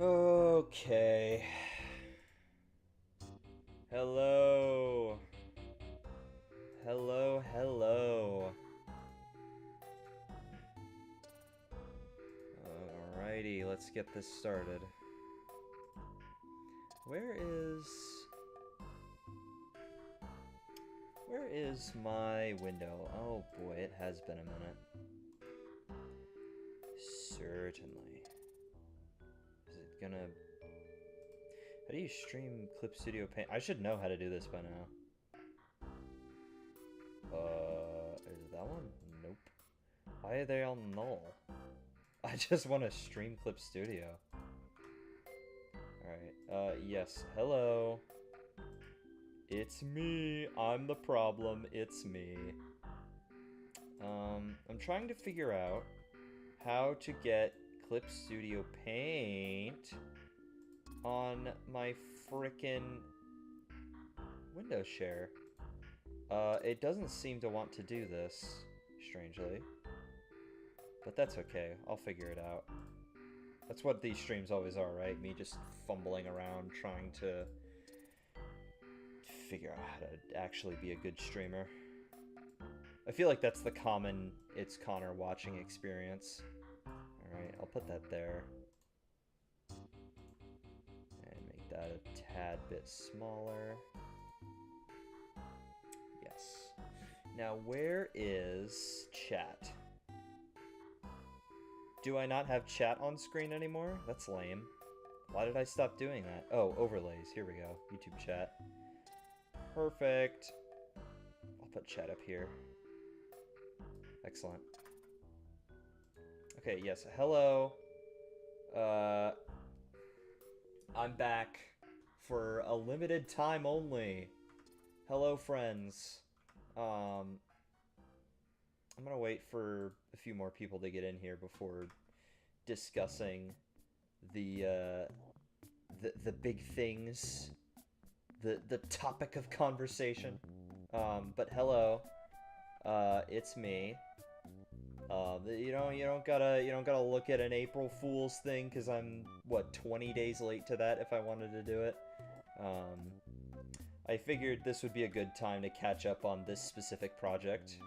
Okay. Hello. Hello, hello. Alrighty, let's get this started. Where is my window? Oh boy, it has been a minute. Certainly. Is it gonna... How do you stream Clip Studio Paint? I should know how to do this by now. Is it that one? Nope. Why are they all null? I just want to stream Clip Studio. Alright, yes, hello. It's me. I'm the problem. It's me. I'm trying to figure out how to get Clip Studio Paint on my frickin' Windows share. It doesn't seem to want to do this, strangely. But that's okay. I'll figure it out. That's what these streams always are, right? Me just fumbling around trying to figure out how to actually be a good streamer. I feel like that's the common It's Connor watching experience. Alright, I'll put that there. And make that a tad bit smaller. Yes. Now, where is chat? Do I not have chat on screen anymore? That's lame. Why did I stop doing that? Oh, overlays. Here we go. YouTube chat. Perfect. I'll put chat up here. Excellent. Okay, yes. Hello. I'm back for a limited time only. Hello, friends. I'm gonna wait for a few more people to get in here before discussing the big things, the topic of conversation. But hello, it's me. You don't gotta look at an April Fool's thing because I'm what 20 days late to that if I wanted to do it. I figured this would be a good time to catch up on this specific project.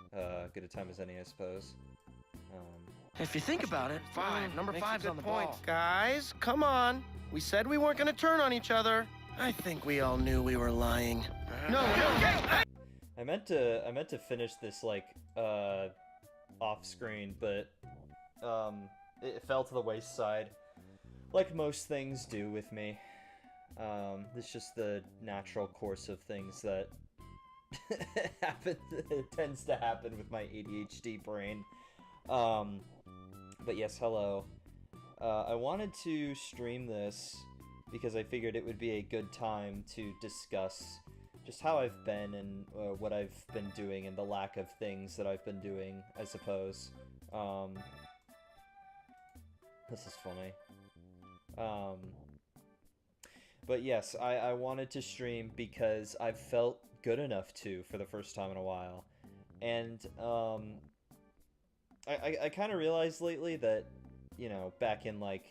Good a time as any, I suppose. If you think about it, number five's on the point. ball. Guys, come on. We said we weren't gonna turn on each other. I think we all knew we were lying. No. I meant to finish this like off screen, but it fell to the wayside, like most things do with me. It's just the natural course of things that it tends to happen with my ADHD brain. But yes, hello. I wanted to stream this because I figured it would be a good time to discuss just how I've been and what I've been doing and the lack of things that I've been doing, I suppose. This is funny. But yes, I wanted to stream because I've felt good enough to for the first time in a while. And, I kind of realized lately that, you know, back in, like...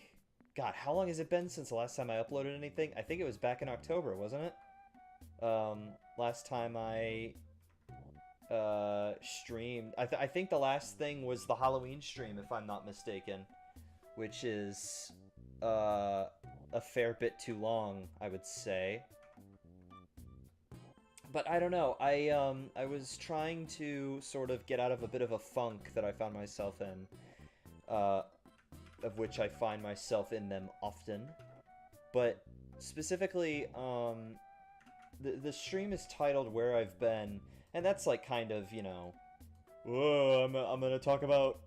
God, how long has it been since the last time I uploaded anything? I think it was back in October, wasn't it? Last time I streamed... I think the last thing was the Halloween stream, if I'm not mistaken. Which is, a fair bit too long, I would say. But I don't know, I was trying to sort of get out of a bit of a funk that I found myself in, of which I find myself in them often. But specifically, the stream is titled Where I've Been, and that's like kind of, you know, whoa, I'm gonna talk about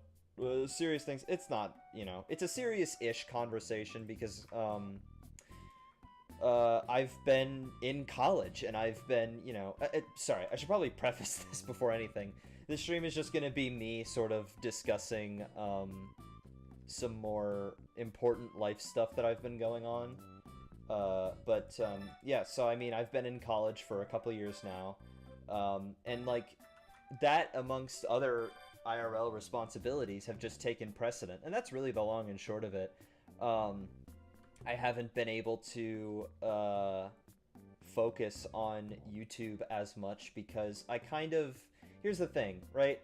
serious things. It's not, you know, it's a serious-ish conversation because, I've been in college, and I've been, you know... sorry, I should probably preface this before anything. This stream is just gonna be me sort of discussing, some more important life stuff that I've been going on. Yeah, so, I mean, I've been in college for a couple years now, and, like, that amongst other IRL responsibilities have just taken precedent, and that's really the long and short of it. I haven't been able to focus on YouTube as much because I kind of... Here's the thing, right?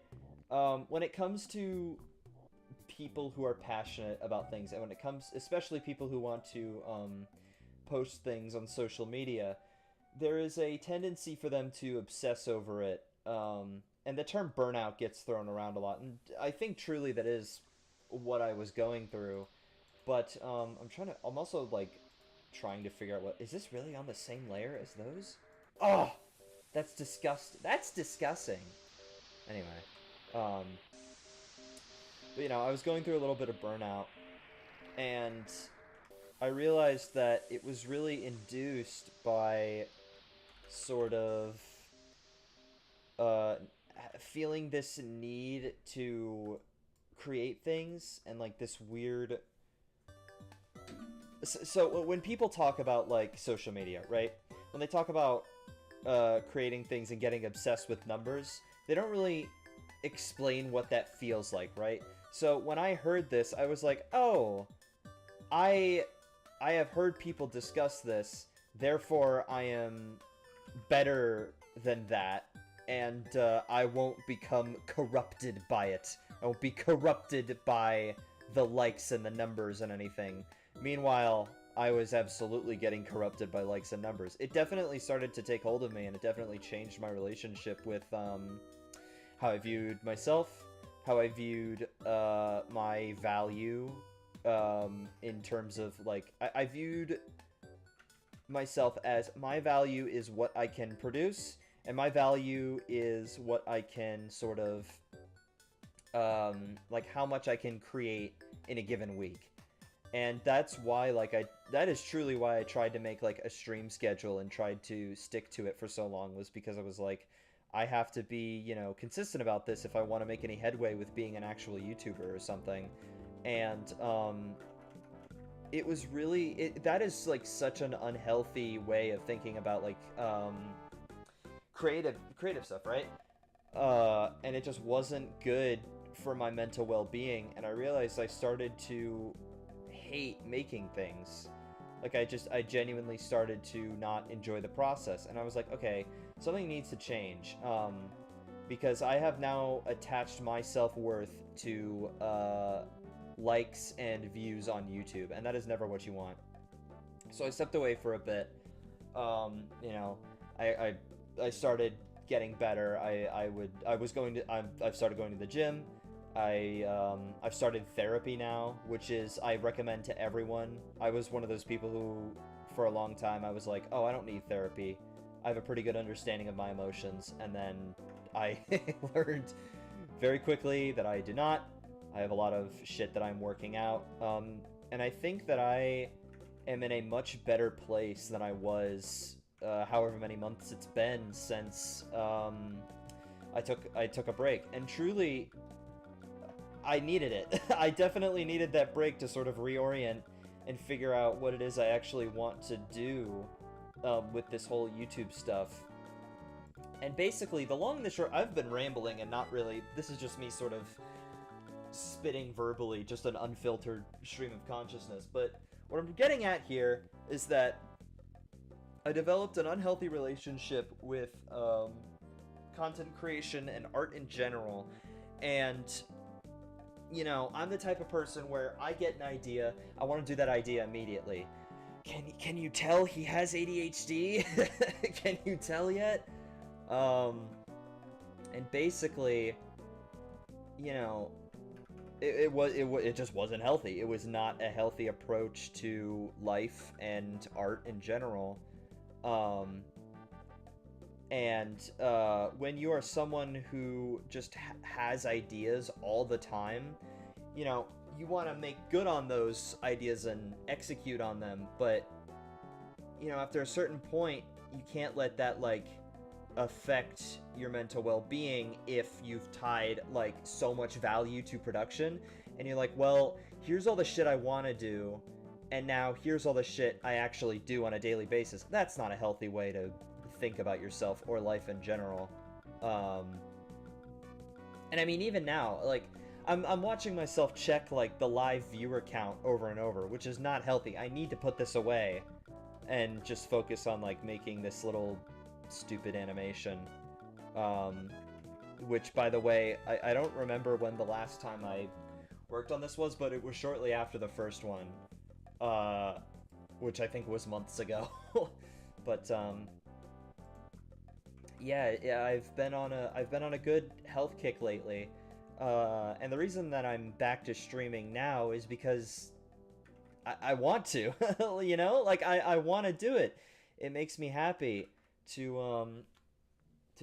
When it comes to people who are passionate about things, and when it comes, especially people who want to post things on social media, there is a tendency for them to obsess over it. And the term burnout gets thrown around a lot, and I think truly that is what I was going through. But I'm also like trying to figure out what is this really on the same layer as those? Oh, that's disgusting. That's disgusting. Anyway, but you know, I was going through a little bit of burnout, and I realized that it was really induced by sort of feeling this need to create things and like this weird... So when people talk about like social media, right? When they talk about creating things and getting obsessed with numbers, they don't really explain what that feels like, right? So when I heard this, I was like, oh, I have heard people discuss this, therefore I am better than that, and I won't become corrupted by it. I won't be corrupted by the likes and the numbers and anything. Meanwhile, I was absolutely getting corrupted by likes and numbers. It definitely started to take hold of me, and it definitely changed my relationship with how I viewed myself, how I viewed my value in terms of, like, I viewed myself as my value is what I can produce, and my value is what I can sort of, like, how much I can create in a given week. And that's why, like, that is truly why I tried to make, like, a stream schedule and tried to stick to it for so long, was because I was like, I have to be, you know, consistent about this if I want to make any headway with being an actual YouTuber or something. And, it was really, that is, like, such an unhealthy way of thinking about, like, creative stuff, right? And it just wasn't good for my mental well-being, and I realized I started to hate making things. Like, I genuinely started to not enjoy the process, and I was like, okay, something needs to change, because I have now attached my self-worth to, likes and views on YouTube, and that is never what you want. So I stepped away for a bit. You know, I started getting better. I've started going to the gym. I've started therapy now, which is, I recommend to everyone. I was one of those people who, for a long time, I was like, oh, I don't need therapy. I have a pretty good understanding of my emotions, and then I learned very quickly that I do not. I have a lot of shit that I'm working out, and I think that I am in a much better place than I was, however many months it's been since I took a break, and truly, I needed it. I definitely needed that break to sort of reorient and figure out what it is I actually want to do with this whole YouTube stuff. And basically, the long and the short, I've been rambling and not really, this is just me sort of spitting verbally, just an unfiltered stream of consciousness. But what I'm getting at here is that I developed an unhealthy relationship with content creation and art in general, and you know, I'm the type of person where I get an idea, I want to do that idea immediately. Can you tell he has ADHD? Can you tell yet? And basically, you know, it just wasn't healthy. It was not a healthy approach to life and art in general. When you are someone who just has ideas all the time, you know, you want to make good on those ideas and execute on them, but, you know, after a certain point, you can't let that, like, affect your mental well-being if you've tied, like, so much value to production, and you're like, well, here's all the shit I want to do, and now here's all the shit I actually do on a daily basis. That's not a healthy way to think about yourself or life in general. And I mean, even now, like, I'm watching myself check, like, the live viewer count over and over, which is not healthy. I need to put this away and just focus on, like, making this little stupid animation. Which, by the way, I don't remember when the last time I worked on this was, but it was shortly after the first one. Which I think was months ago. But, yeah, I've been on a good health kick lately. And the reason that I'm back to streaming now is because I want to, you know? Like, I want to do it. It makes me happy to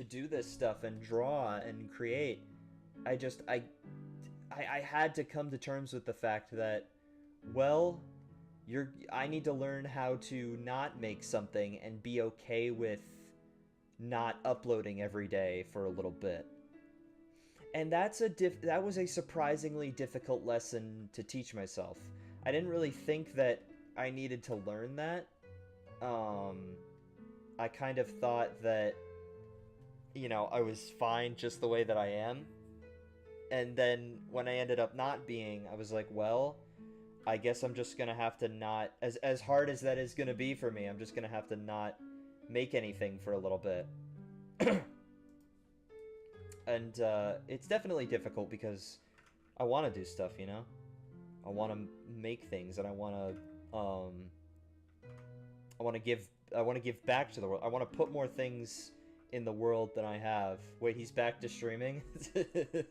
do this stuff and draw and create. I had to come to terms with the fact that, well, I need to learn how to not make something and be okay with not uploading every day for a little bit. And that was a surprisingly difficult lesson to teach myself. I didn't really think that I needed to learn that. I kind of thought that, you know, I was fine just the way that I am. And then when I ended up not being, I was like, well, I guess I'm just gonna have to not, as hard as that is gonna be for me, I'm just gonna have to not make anything for a little bit. And it's definitely difficult because I want to do stuff, you know? I want to make things, and I want to give back to the world. I want to put more things in the world than I have. Wait, he's back to streaming?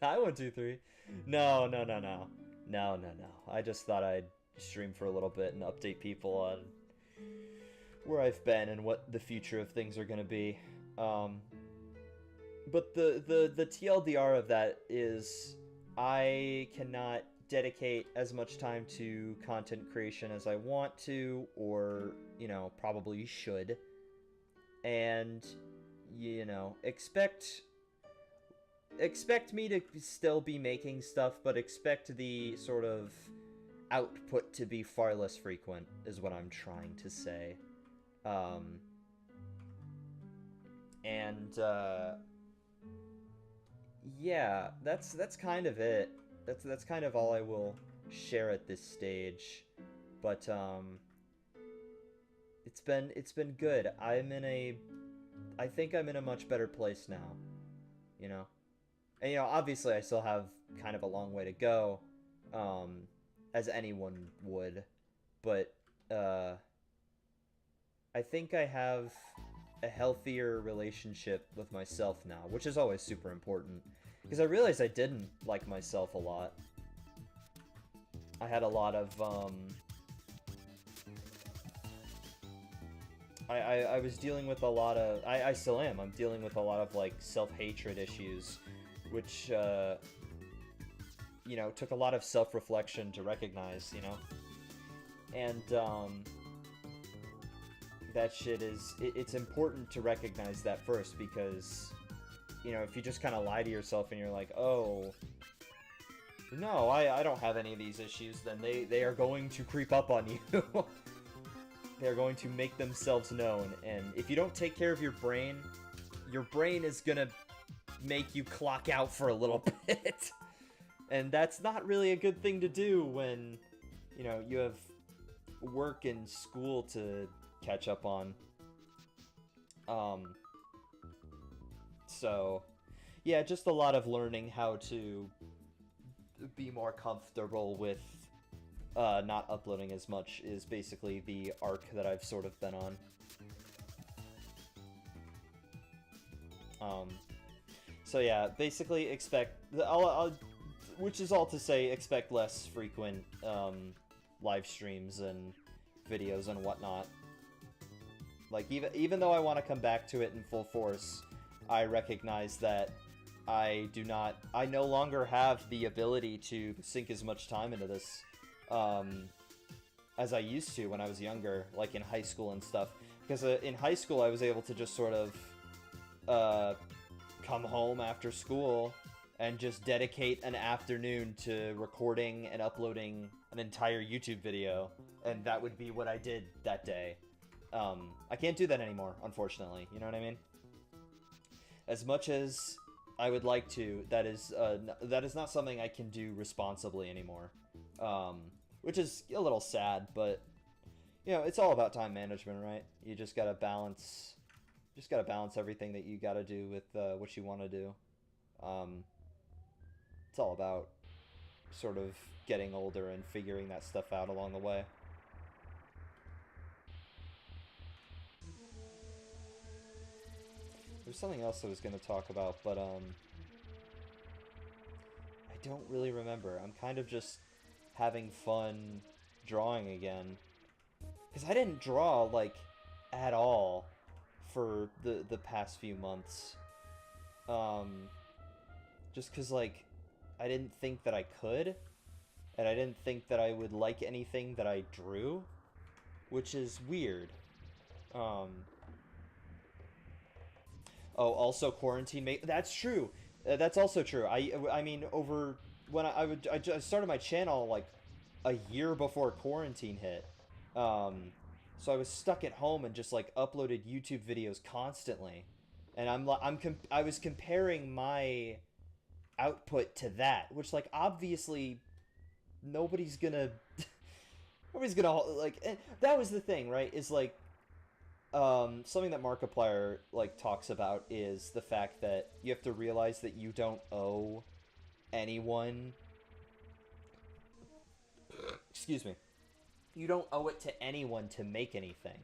Hi, 123. No. I just thought I'd stream for a little bit and update people on where I've been and what the future of things are going to be. But the TLDR of that is I cannot dedicate as much time to content creation as I want to, or, you know, probably should. And, you know, expect me to still be making stuff, but expect the sort of output to be far less frequent, is what I'm trying to say. Yeah, that's kind of it. That's kind of all I will share at this stage. But it's been good. I think I'm in a much better place now, you know. And, you know, obviously I still have kind of a long way to go, as anyone would, but I think I have a healthier relationship with myself now, which is always super important, because I realized I didn't like myself a lot. I had a lot of, I was dealing with a lot of, I still am, I'm dealing with a lot of, like, self-hatred issues, which, you know, took a lot of self-reflection to recognize, you know? And, that shit is, it's important to recognize that first, because, you know, if you just kind of lie to yourself and you're like, oh, no, I don't have any of these issues, then they are going to creep up on you. They're going to make themselves known, and if you don't take care of your brain is gonna make you clock out for a little bit. And that's not really a good thing to do when, you know, you have work and school to catch up on. So, yeah, just a lot of learning how to be more comfortable with not uploading as much is basically the arc that I've sort of been on. So yeah, basically expect, which is all to say, expect less frequent live streams and videos and whatnot. Like, even though I want to come back to it in full force, I recognize that I no longer have the ability to sink as much time into this as I used to when I was younger, like in high school and stuff. Because in high school, I was able to just sort of come home after school and just dedicate an afternoon to recording and uploading an entire YouTube video, and that would be what I did that day. I can't do that anymore, unfortunately, you know what I mean? As much as I would like to. That is not something I can do responsibly anymore. Which is a little sad, but you know, it's all about time management, right? You just gotta balance everything that you gotta do with what you want to do. It's all about sort of getting older and figuring that stuff out along the way. There's something else I was going to talk about, but I don't really remember. I'm kind of just having fun drawing again. Because I didn't draw, like, at all for the past few months. Just because, like, I didn't think that I could, and I didn't think that I would like anything that I drew, which is weird. Oh, also quarantine that's true. That's also true. I mean, over when I started my channel like a year before quarantine hit. So I was stuck at home and just like uploaded YouTube videos constantly. And I was comparing my output to that, which like obviously nobody's gonna like, that was the thing, right? Is like something that Markiplier like talks about is the fact that you have to realize that you don't owe anyone, excuse me, you don't owe it to anyone to make anything.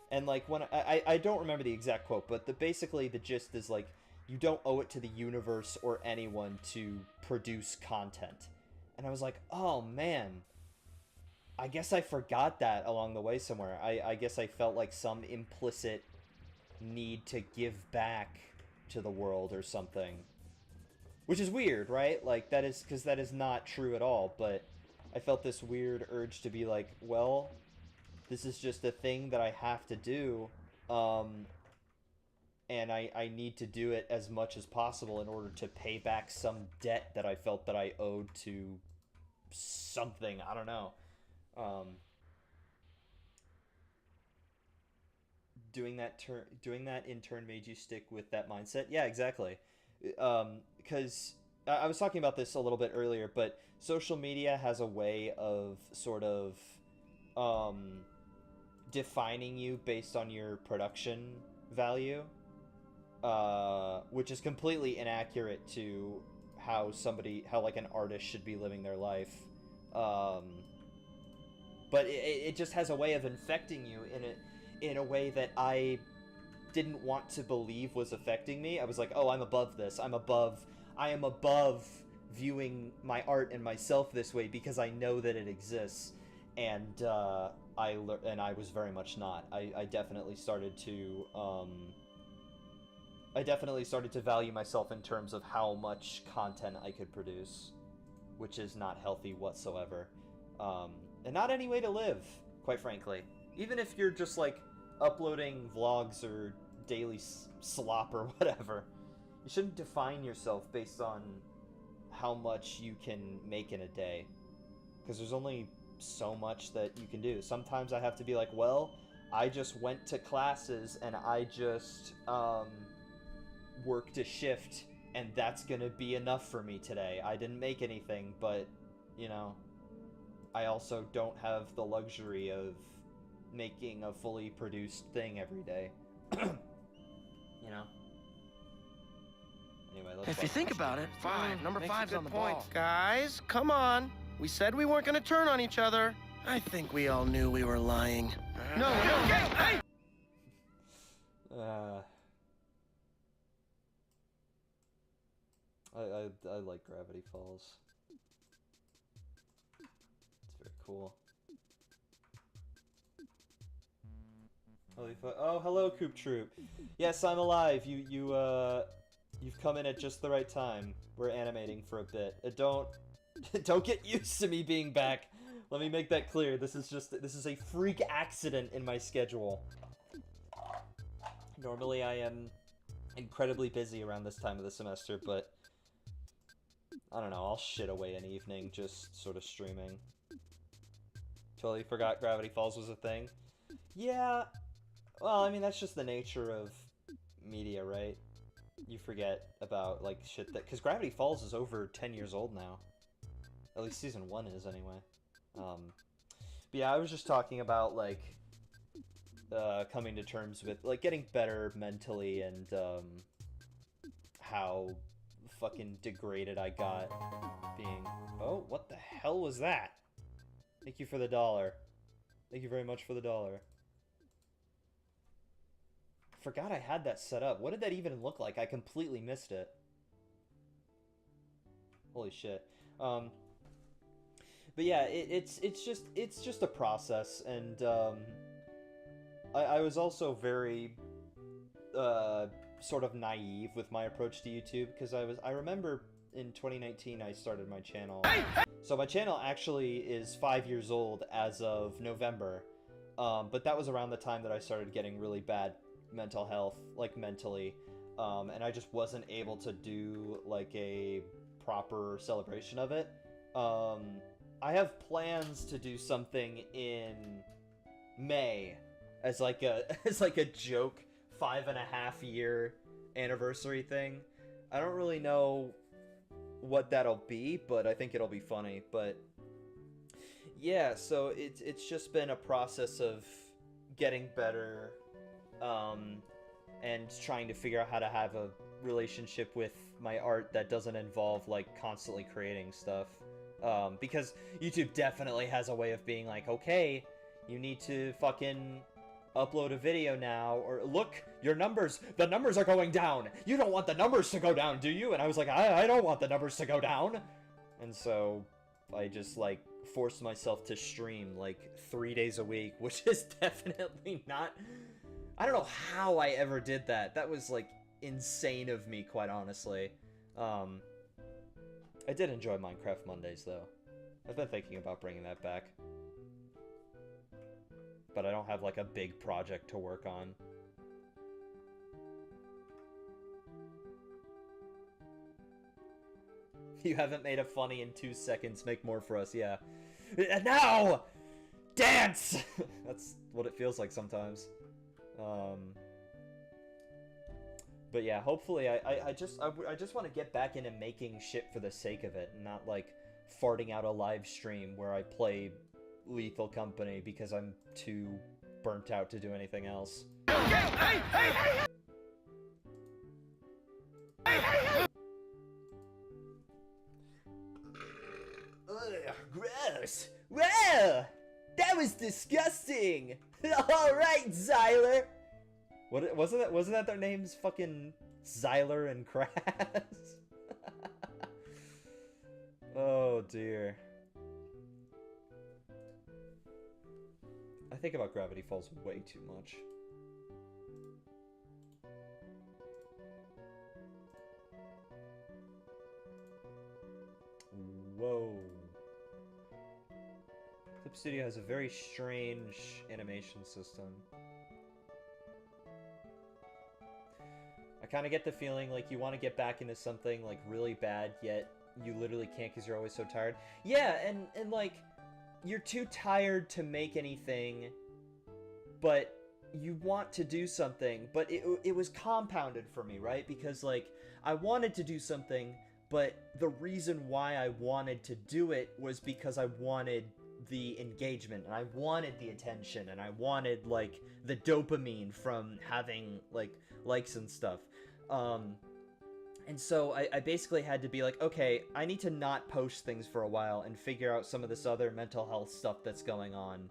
And like when I don't remember the exact quote, but basically the gist is like you don't owe it to the universe or anyone to produce content. And I was like, oh man, I guess I forgot that along the way somewhere. I guess I felt like some implicit need to give back to the world or something. Which is weird, right? Like, that is, because that is not true at all, but I felt this weird urge to be like, well, this is just a thing that I have to do, and I need to do it as much as possible in order to pay back some debt that I felt that I owed to something. I don't know. Doing that in turn made you stick with that mindset? Yeah, exactly. Because I was talking about this a little bit earlier, but social media has a way of sort of defining you based on your production value, which is completely inaccurate to how like an artist should be living their life. But it just has a way of infecting you in a way that I didn't want to believe was affecting me. I was like, oh, I'm above this. I am above viewing my art and myself this way because I know that it exists. And I was very much not. I definitely started to value myself in terms of how much content I could produce, which is not healthy whatsoever. And not any way to live, quite frankly. Even if you're just, like, uploading vlogs or daily slop or whatever, you shouldn't define yourself based on how much you can make in a day. Because there's only so much that you can do. Sometimes I have to be like, well, I just went to classes and I just worked a shift, and that's gonna be enough for me today. I didn't make anything, but, you know, I also don't have the luxury of making a fully produced thing every day. You know? Anyway, let's... If you think about it, number five's on the ball. Guys, come on. We said we weren't gonna turn on each other. I think we all knew we were lying. No, hey! I like Gravity Falls. It's very cool. Oh, hello, Coop Troop. Yes, I'm alive. You've come in at just the right time. We're animating for a bit. Don't get used to me being back. Let me make that clear. This is a freak accident in my schedule. Normally I am incredibly busy around this time of the semester, but I don't know, I'll shit away an evening just sort of streaming. Totally forgot Gravity Falls was a thing. Yeah, well, I mean, that's just the nature of media, right? you forget about, like, shit that... Because Gravity Falls is over 10 years old now. At least Season 1 is, anyway. But yeah, I was just talking about, like, coming to terms with, like, getting better mentally and, how fucking degraded I got being... Oh, what the hell was that? Thank you for the $1. Thank you very much for the $1. Forgot I had that set up. What did that even look like? I completely missed it. Holy shit. But yeah, it's just a process, and I was also very sort of naive with my approach to YouTube, because I remember in 2019 I started my channel. So my channel actually is 5 years old as of November, but that was around the time that I started getting really bad mental health, like mentally, and I just wasn't able to do like a proper celebration of it. I have plans to do something in May as like a joke 5.5-year anniversary thing. I don't really know what that'll be, but I think it'll be funny. But yeah, so it's just been a process of getting better, and trying to figure out how to have a relationship with my art that doesn't involve like constantly creating stuff, because YouTube definitely has a way of being like, okay, you need to fucking upload a video now, or look, the numbers are going down. You don't want the numbers to go down, do you? And I was like, I don't want the numbers to go down. And so I just like forced myself to stream like 3 days a week, which is definitely not... I don't know how I ever did that. That was like insane of me, quite honestly. I did enjoy Minecraft Mondays though. I've been thinking about bringing that back. But I don't have like a big project to work on. You haven't made a funny in 2 seconds. Make more for us, yeah. Now! Dance! That's what it feels like sometimes. But yeah, hopefully I just want to get back into making shit for the sake of it, and not like farting out a live stream where I play Lethal Company because I'm too burnt out to do anything else. Hey! Ugh, gross. Well, that was disgusting. All right, Xyler. What wasn't that their names? Fucking Xyler and Kraz. Oh dear. I think about Gravity Falls way too much. Whoa. Clip Studio has a very strange animation system. I kind of get the feeling like you want to get back into something like really bad, yet you literally can't because you're always so tired. Yeah, and like, you're too tired to make anything, but you want to do something, but it was compounded for me, right? Because like, I wanted to do something, but the reason why I wanted to do it was because I wanted the engagement, and I wanted the attention, and I wanted like the dopamine from having like likes and stuff. And so I basically had to be like, okay, I need to not post things for a while and figure out some of this other mental health stuff that's going on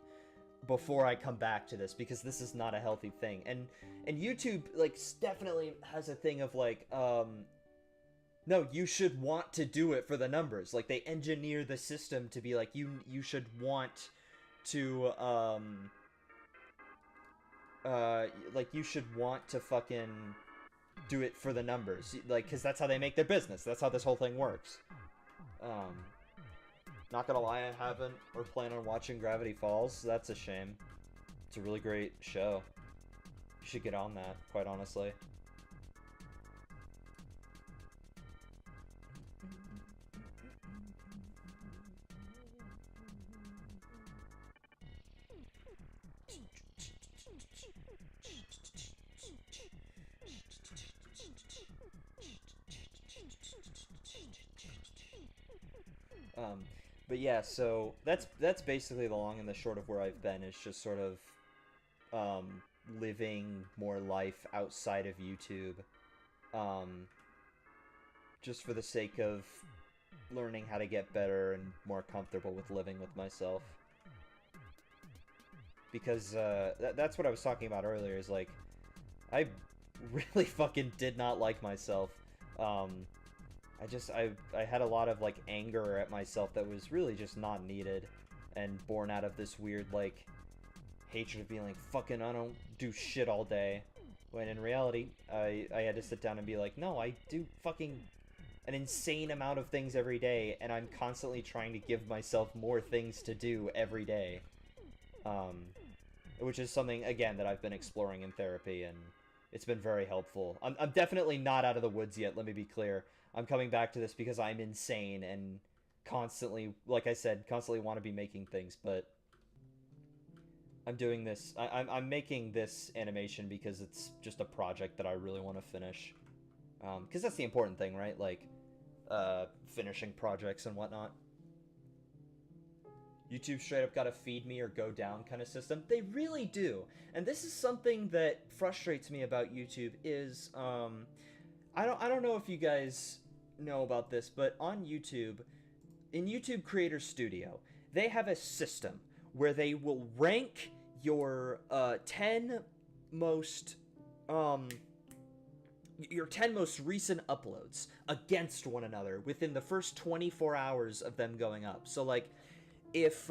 before I come back to this, because this is not a healthy thing. And YouTube like definitely has a thing of like, no, you should want to do it for the numbers. Like, they engineer the system to be like, you should want to, like, you should want to fucking do it for the numbers. Like, because that's how they make their business. That's how this whole thing works. Not gonna lie, I haven't or plan on watching Gravity Falls. That's a shame. It's a really great show. You should get on that, quite honestly. But yeah, so that's basically the long and the short of where I've been. Is just sort of living more life outside of YouTube, just for the sake of learning how to get better and more comfortable with living with myself. Because that's what I was talking about earlier, is like, I really fucking did not like myself. I had a lot of, like, anger at myself that was really just not needed, and born out of this weird, like, hatred of being like, fucking, I don't do shit all day. When in reality, I had to sit down and be like, no, I do fucking an insane amount of things every day, and I'm constantly trying to give myself more things to do every day. Which is something, again, that I've been exploring in therapy, and it's been very helpful. I'm definitely not out of the woods yet, let me be clear. I'm coming back to this because I'm insane and constantly, like I said, constantly want to be making things, but I'm doing this, I'm making this animation because it's just a project that I really want to finish. Because that's the important thing, right? Like, finishing projects and whatnot. YouTube straight up got a feed me or go down kind of system. They really do. And this is something that frustrates me about YouTube is, I don't know if you guys know about this, but on YouTube, in YouTube Creator Studio, they have a system where they will rank your 10 most recent uploads against one another within the first 24 hours of them going up. So like, if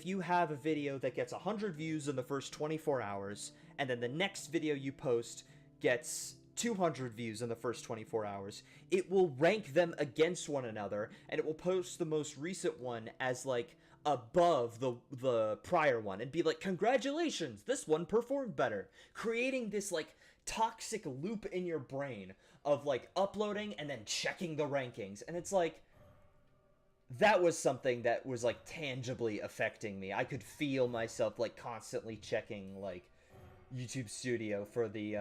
you have a video that gets 100 views in the first 24 hours, and then the next video you post gets 200 views in the first 24 hours, it will rank them against one another, and it will post the most recent one as, like, above the prior one, and be like, congratulations, this one performed better. Creating this, like, toxic loop in your brain of, like, uploading and then checking the rankings, and it's like, that was something that was, like, tangibly affecting me. I could feel myself, like, constantly checking, like, YouTube Studio for the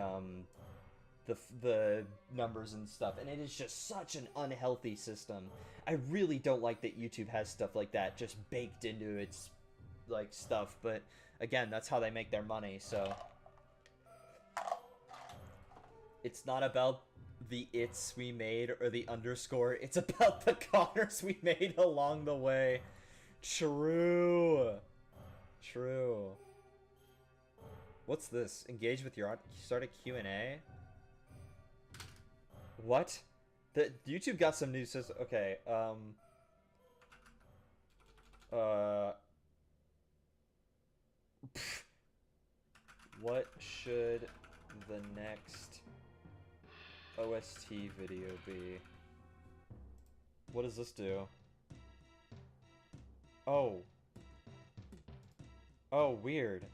numbers and stuff, and it is just such an unhealthy system. I really don't like that YouTube has stuff like that just baked into its, like, stuff, but again, that's how they make their money, so it's not about the its we made or the underscore, it's about the Connors we made along the way. True. What's this? Engage with your start a Q&A? What? The YouTube got some new system. Okay, what should the next OST video be? What does this do? Oh, weird.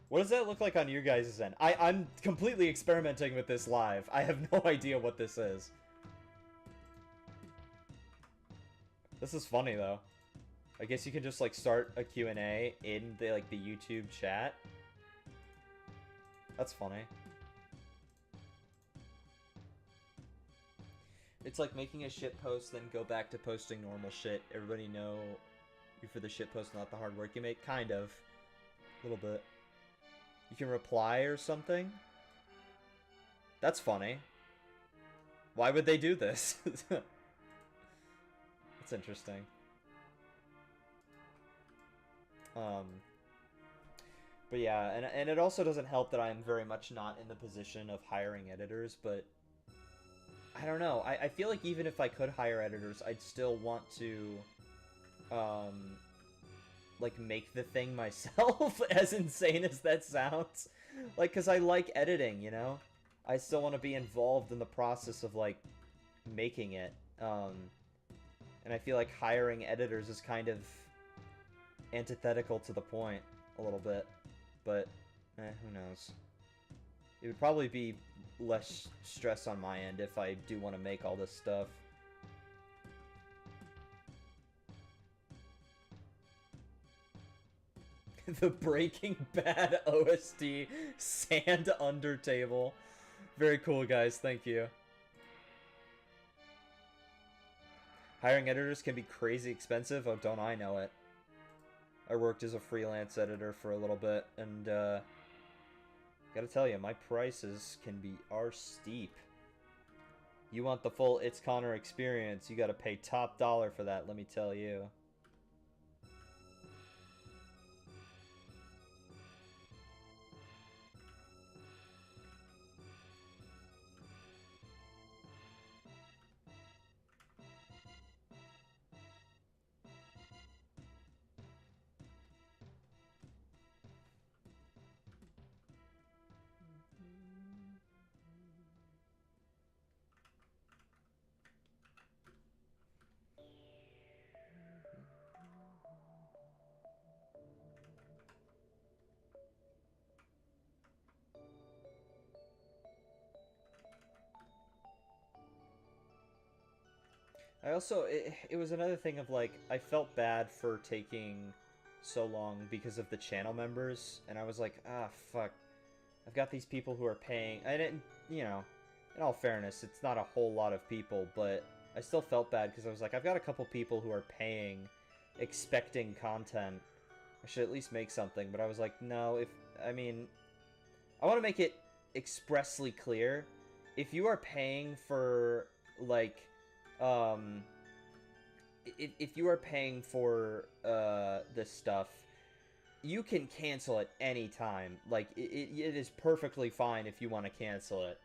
What does that look like on your guys' end? I'm completely experimenting with this live. I have no idea what this is. This is funny, though. I guess you can just, like, start a Q&A in the, like, the YouTube chat. That's funny. It's like making a shit post, then go back to posting normal shit. Everybody know you're for the shit post, not the hard work you make. Kind of. A little bit. You can reply or something? That's funny. Why would they do this? That's interesting. But yeah, and it also doesn't help that I'm very much not in the position of hiring editors, but I don't know. I feel like even if I could hire editors, I'd still want to, like, make the thing myself, as insane as that sounds. Like, because I like editing, you know? I still want to be involved in the process of, like, making it. And I feel like hiring editors is kind of antithetical to the point, a little bit. But, who knows? It would probably be less stress on my end if I do want to make all this stuff. The Breaking Bad OST Sand Under Table. Very cool, guys. Thank you. Hiring editors can be crazy expensive. Oh, don't I know it. I worked as a freelance editor for a little bit, and gotta tell you, my prices can be steep. You want the full It's Connor experience, you gotta pay top dollar for that, let me tell you. I also, it was another thing of, like, I felt bad for taking so long because of the channel members, and I was like, ah, fuck. I've got these people who are paying, I didn't, you know, in all fairness, it's not a whole lot of people, but I still felt bad because I was like, I've got a couple people who are paying, expecting content. I should at least make something, but I was like, no, I want to make it expressly clear. If you are paying for, like, if you are paying for this stuff, you can cancel at any time. Like, it is perfectly fine if you want to cancel it.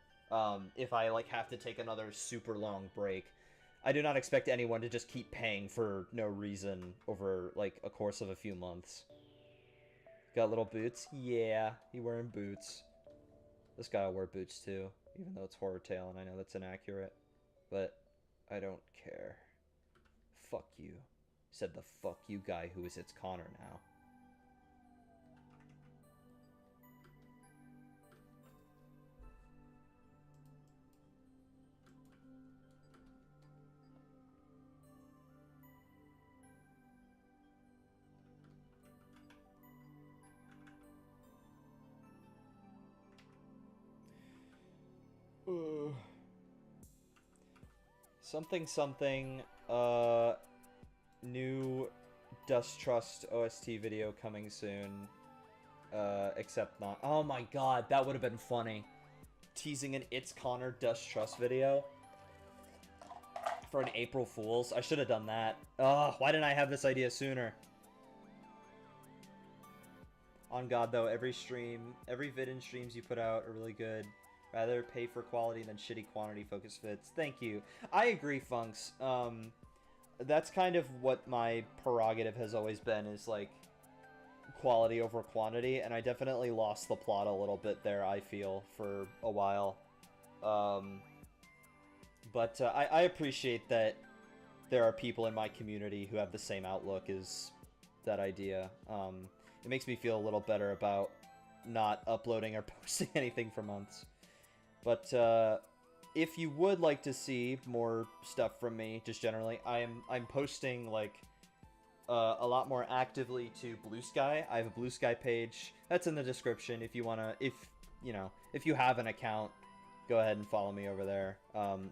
If I, like, have to take another super long break. I do not expect anyone to just keep paying for no reason over, like, a course of a few months. Got little boots? Yeah, he wearing boots. This guy will wear boots too, even though it's Horror Tale, and I know that's inaccurate. But I don't care. Fuck you. Said the fuck you guy who is It's Connor now. Something, new Dust Trust OST video coming soon. Except not. Oh my god, that would have been funny. Teasing an It's Connor Dust Trust video for an April Fool's. I should have done that. Ugh, why didn't I have this idea sooner? On God, though, every vid and streams you put out are really good. Rather pay for quality than shitty quantity focus fits. Thank you. I agree, Funks. That's kind of what my prerogative has always been, is, like, quality over quantity, and I definitely lost the plot a little bit there, I feel, for a while. But I appreciate that there are people in my community who have the same outlook as that idea. It makes me feel a little better about not uploading or posting anything for months. But if you would like to see more stuff from me, just generally, I'm posting, like, a lot more actively to Blue Sky. I have a Blue Sky page. That's in the description if you wanna, if you have an account, go ahead and follow me over there.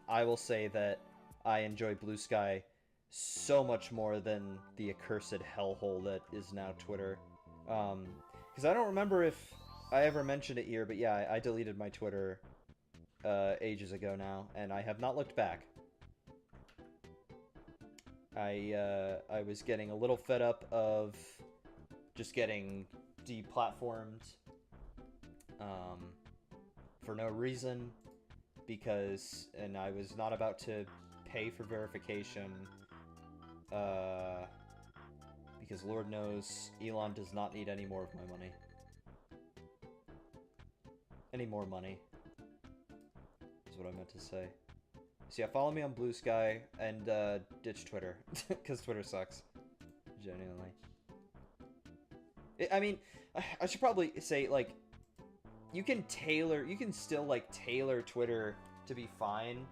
I will say that I enjoy Blue Sky so much more than the accursed hellhole that is now Twitter. Because I don't remember if I ever mentioned it here, but yeah, I deleted my Twitter ages ago now, and I have not looked back. I was getting a little fed up of just getting deplatformed for no reason, and I was not about to pay for verification, because Lord knows Elon does not need any more of my money. Any more money is what I meant to say. So yeah, follow me on Blue Sky, and ditch Twitter, because Twitter sucks. Genuinely. I mean, I should probably say, like, you can still, like, tailor Twitter to be fine,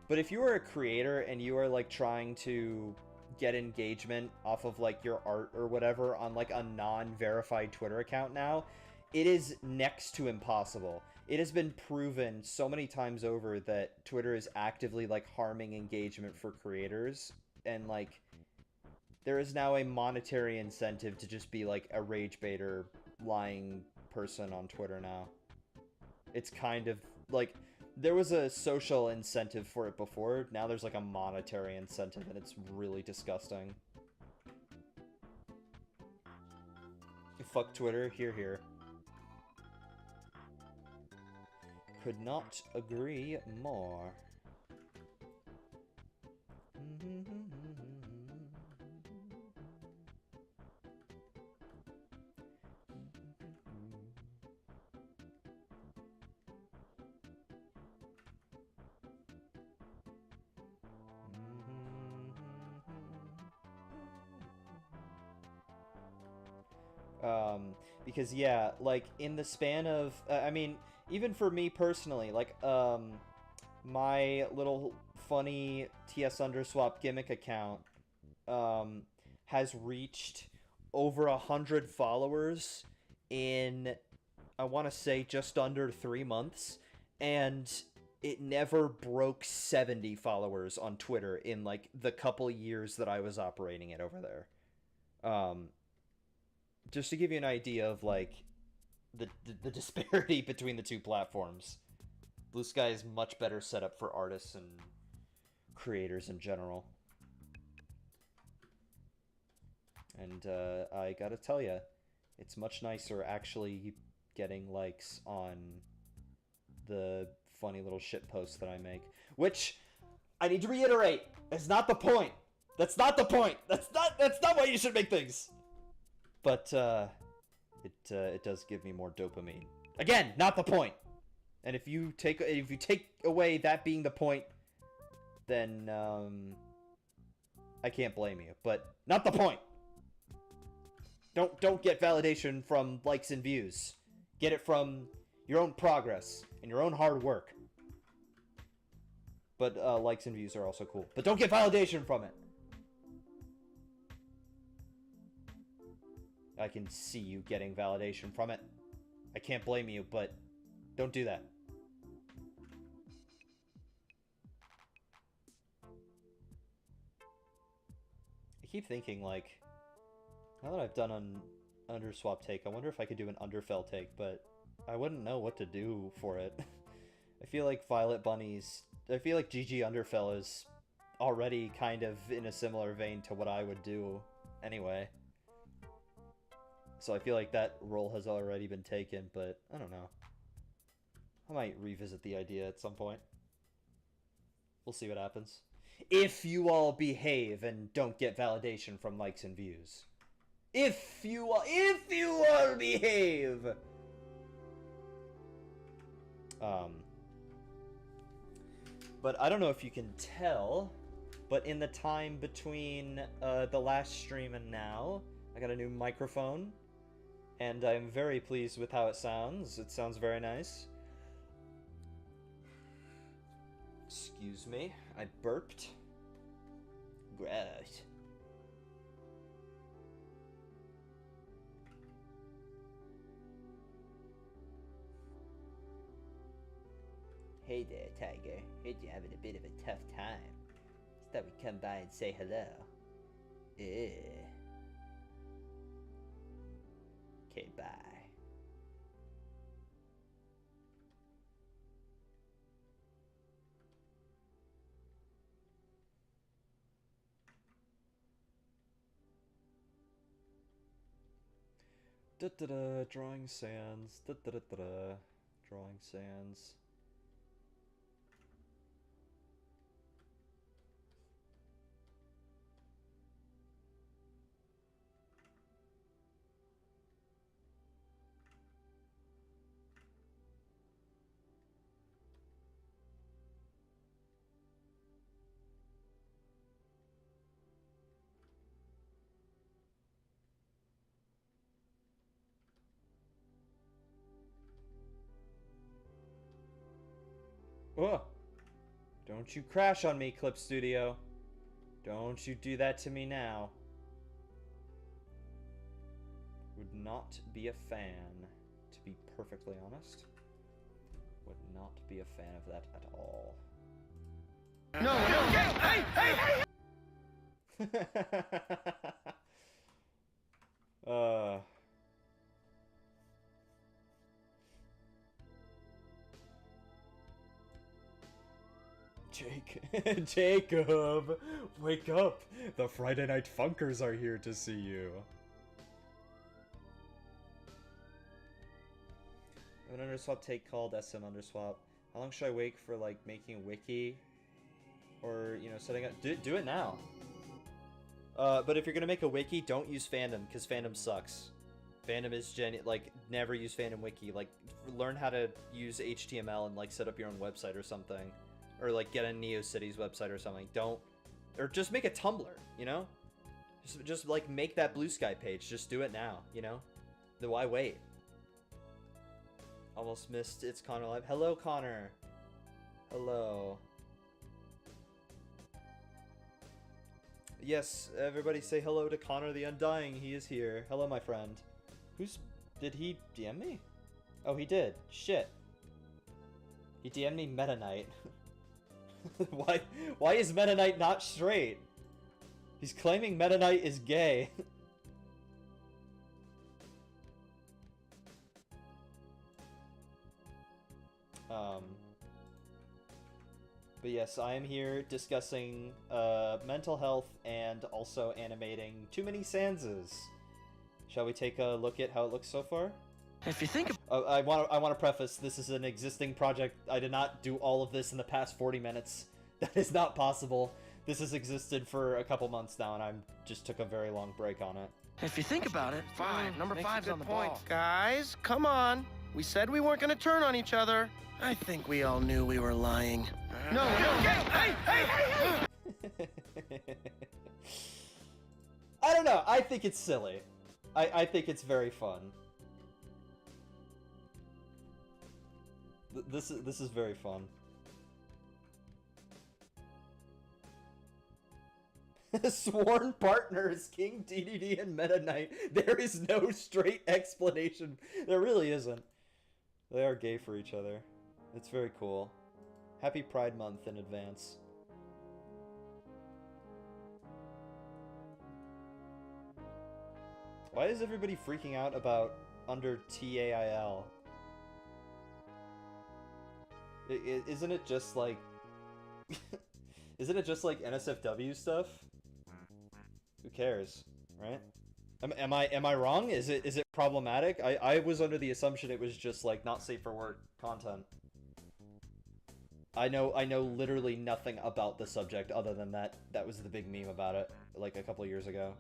but if you are a creator and you are, like, trying to get engagement off of, like, your art or whatever on, like, a non-verified Twitter account now, it is next to impossible. It has been proven so many times over that Twitter is actively, like, harming engagement for creators and like there is now a monetary incentive to just be like a rage baiter lying person on Twitter now. It's kind of like there was a social incentive for it before. Now there's like a monetary incentive, and it's really disgusting. Fuck Twitter. Here, here. Could not agree more. Because yeah, like in the span of, I mean, even for me personally, like, my little funny TS Underswap gimmick account, has reached over 100 followers in, I want to say, just under 3 months, and it never broke 70 followers on Twitter in, like, the couple years that I was operating it over there. Just to give you an idea of, like, the disparity between the two platforms. Blue Sky is much better set up for artists and creators in general. And I gotta tell you, it's much nicer actually getting likes on the funny little shit posts that I make. Which, I need to reiterate, is not the point. That's not the point. That's not why you should make things. But it does give me more dopamine. Again, not the point. And if you take away that being the point, then I can't blame you. But not the point. Don't get validation from likes and views. Get it from your own progress and your own hard work. But likes and views are also cool. But don't get validation from it. I can see you getting validation from it. I can't blame you, but don't do that. I keep thinking, like, now that I've done an Underswap take, I wonder if I could do an Underfell take, but I wouldn't know what to do for it. I feel like Violet Bunnies... I feel like GG Underfell is already kind of in a similar vein to what I would do anyway. So I feel like that role has already been taken, but I don't know. I might revisit the idea at some point. We'll see what happens. If you all behave and don't get validation from likes and views. If you all behave! But I don't know if you can tell, but in the time between the last stream and now, I got a new microphone. And I'm very pleased with how it sounds. It sounds very nice. Excuse me, I burped. Gross. Hey there, Tiger. Heard you're having a bit of a tough time. Just thought we'd come by and say hello. Okay, bye. Da-da-da, drawing sands. Da-da-da-da-da, drawing sands. Oh! Don't you crash on me, Clip Studio. Don't you do that to me now. Would not be a fan, to be perfectly honest. Would not be a fan of that at all. No, hey! uh... Jacob, wake up! The Friday Night Funkers are here to see you. An underswap take called SM underswap. How long should I wait for like making a wiki, or you know, setting up? Do it now. But if you're gonna make a wiki, don't use fandom because fandom sucks. Fandom is like never use fandom wiki. Like learn how to use HTML and like set up your own website or something. Or like get a NeoCities website or something. Don't, or just make a Tumblr, you know? Just like make that Blue Sky page. Just do it now, you know? Then why wait? Almost missed It's Connor Live. Hello, Connor. Hello. Yes, everybody say hello to Connor the Undying. He is here. Hello, my friend. Did he DM me? Oh, he did. Shit. He DM'd me Meta Knight. Why is Meta Knight not straight? He's claiming Meta Knight is gay. But yes, I am here discussing mental health and also animating Too Many Sanses. Shall we take a look at how it looks so far? If you think I want to preface, this is an existing project. I did not do all of this in the past 40 minutes. That is not possible. This has existed for a couple months now, and I just took a very long break on it. If you think about it, number Makes a five's good on the point. ball. Guys, come on. We said we weren't gonna turn on each other. I think we all knew we were lying. No, hey! I don't know. I think it's silly. I think it's very fun. This is very fun. Sworn partners, King DDD and Meta Knight. There is no straight explanation. There really isn't. They are gay for each other. It's very cool. Happy Pride Month in advance. Why is everybody freaking out about under TAIL? Isn't it just like... Isn't it just like NSFW stuff? Who cares, right? Am I wrong? Is it problematic? I was under the assumption it was just like not safe for work content. I know literally nothing about the subject other than that was the big meme about it like a couple of years ago.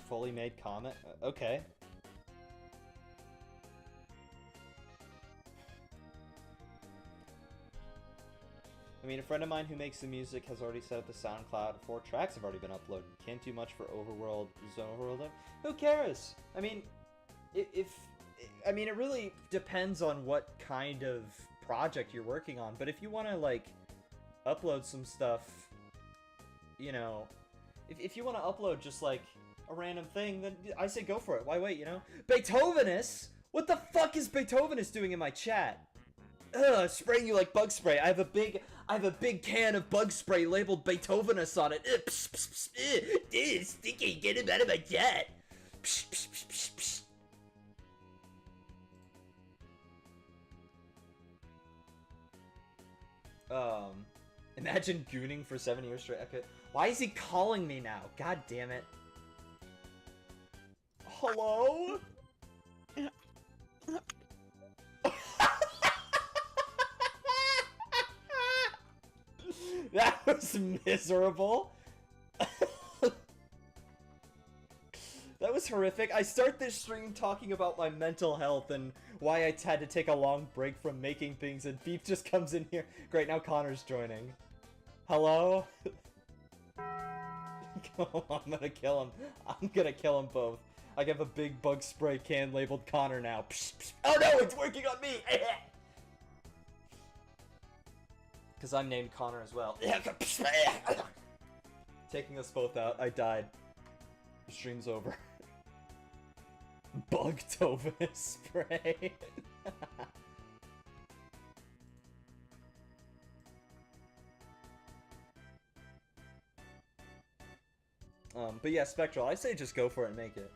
Fully made comment? Okay. I mean, a friend of mine who makes the music has already set up the SoundCloud. 4 tracks have already been uploaded. Can't do much for Overworld, Zone Overworld. Who cares? I mean, I mean, it really depends on what kind of project you're working on. But if you want to, like, upload some stuff, you know, if you want to upload just, like, a random thing, then I say go for it. Why wait, you know? Beethovenus? What the fuck is Beethovenus doing in my chat? Ugh, spraying you like bug spray. I have a big can of bug spray labeled Beethovenus on it. Pss, pss, pss, sticky, get him out of my chat. Psh, psh, psh, psh, psh. Imagine gooning for 7 years straight. Okay. Why is he calling me now? God damn it. Hello? That was miserable. That was it's horrific. I start this stream talking about my mental health and why I had to take a long break from making things, and Beef just comes in here. Great, now Connor's joining. Hello? Oh, I'm gonna kill him. I'm gonna kill them both. I have a big bug spray can labeled Connor now. Psh, psh. Oh no, it's working on me! Because I'm named Connor as well. Taking us both out. I died. The stream's over. Bugtovenus spray. But yeah, Spectral, I say just go for it and make it.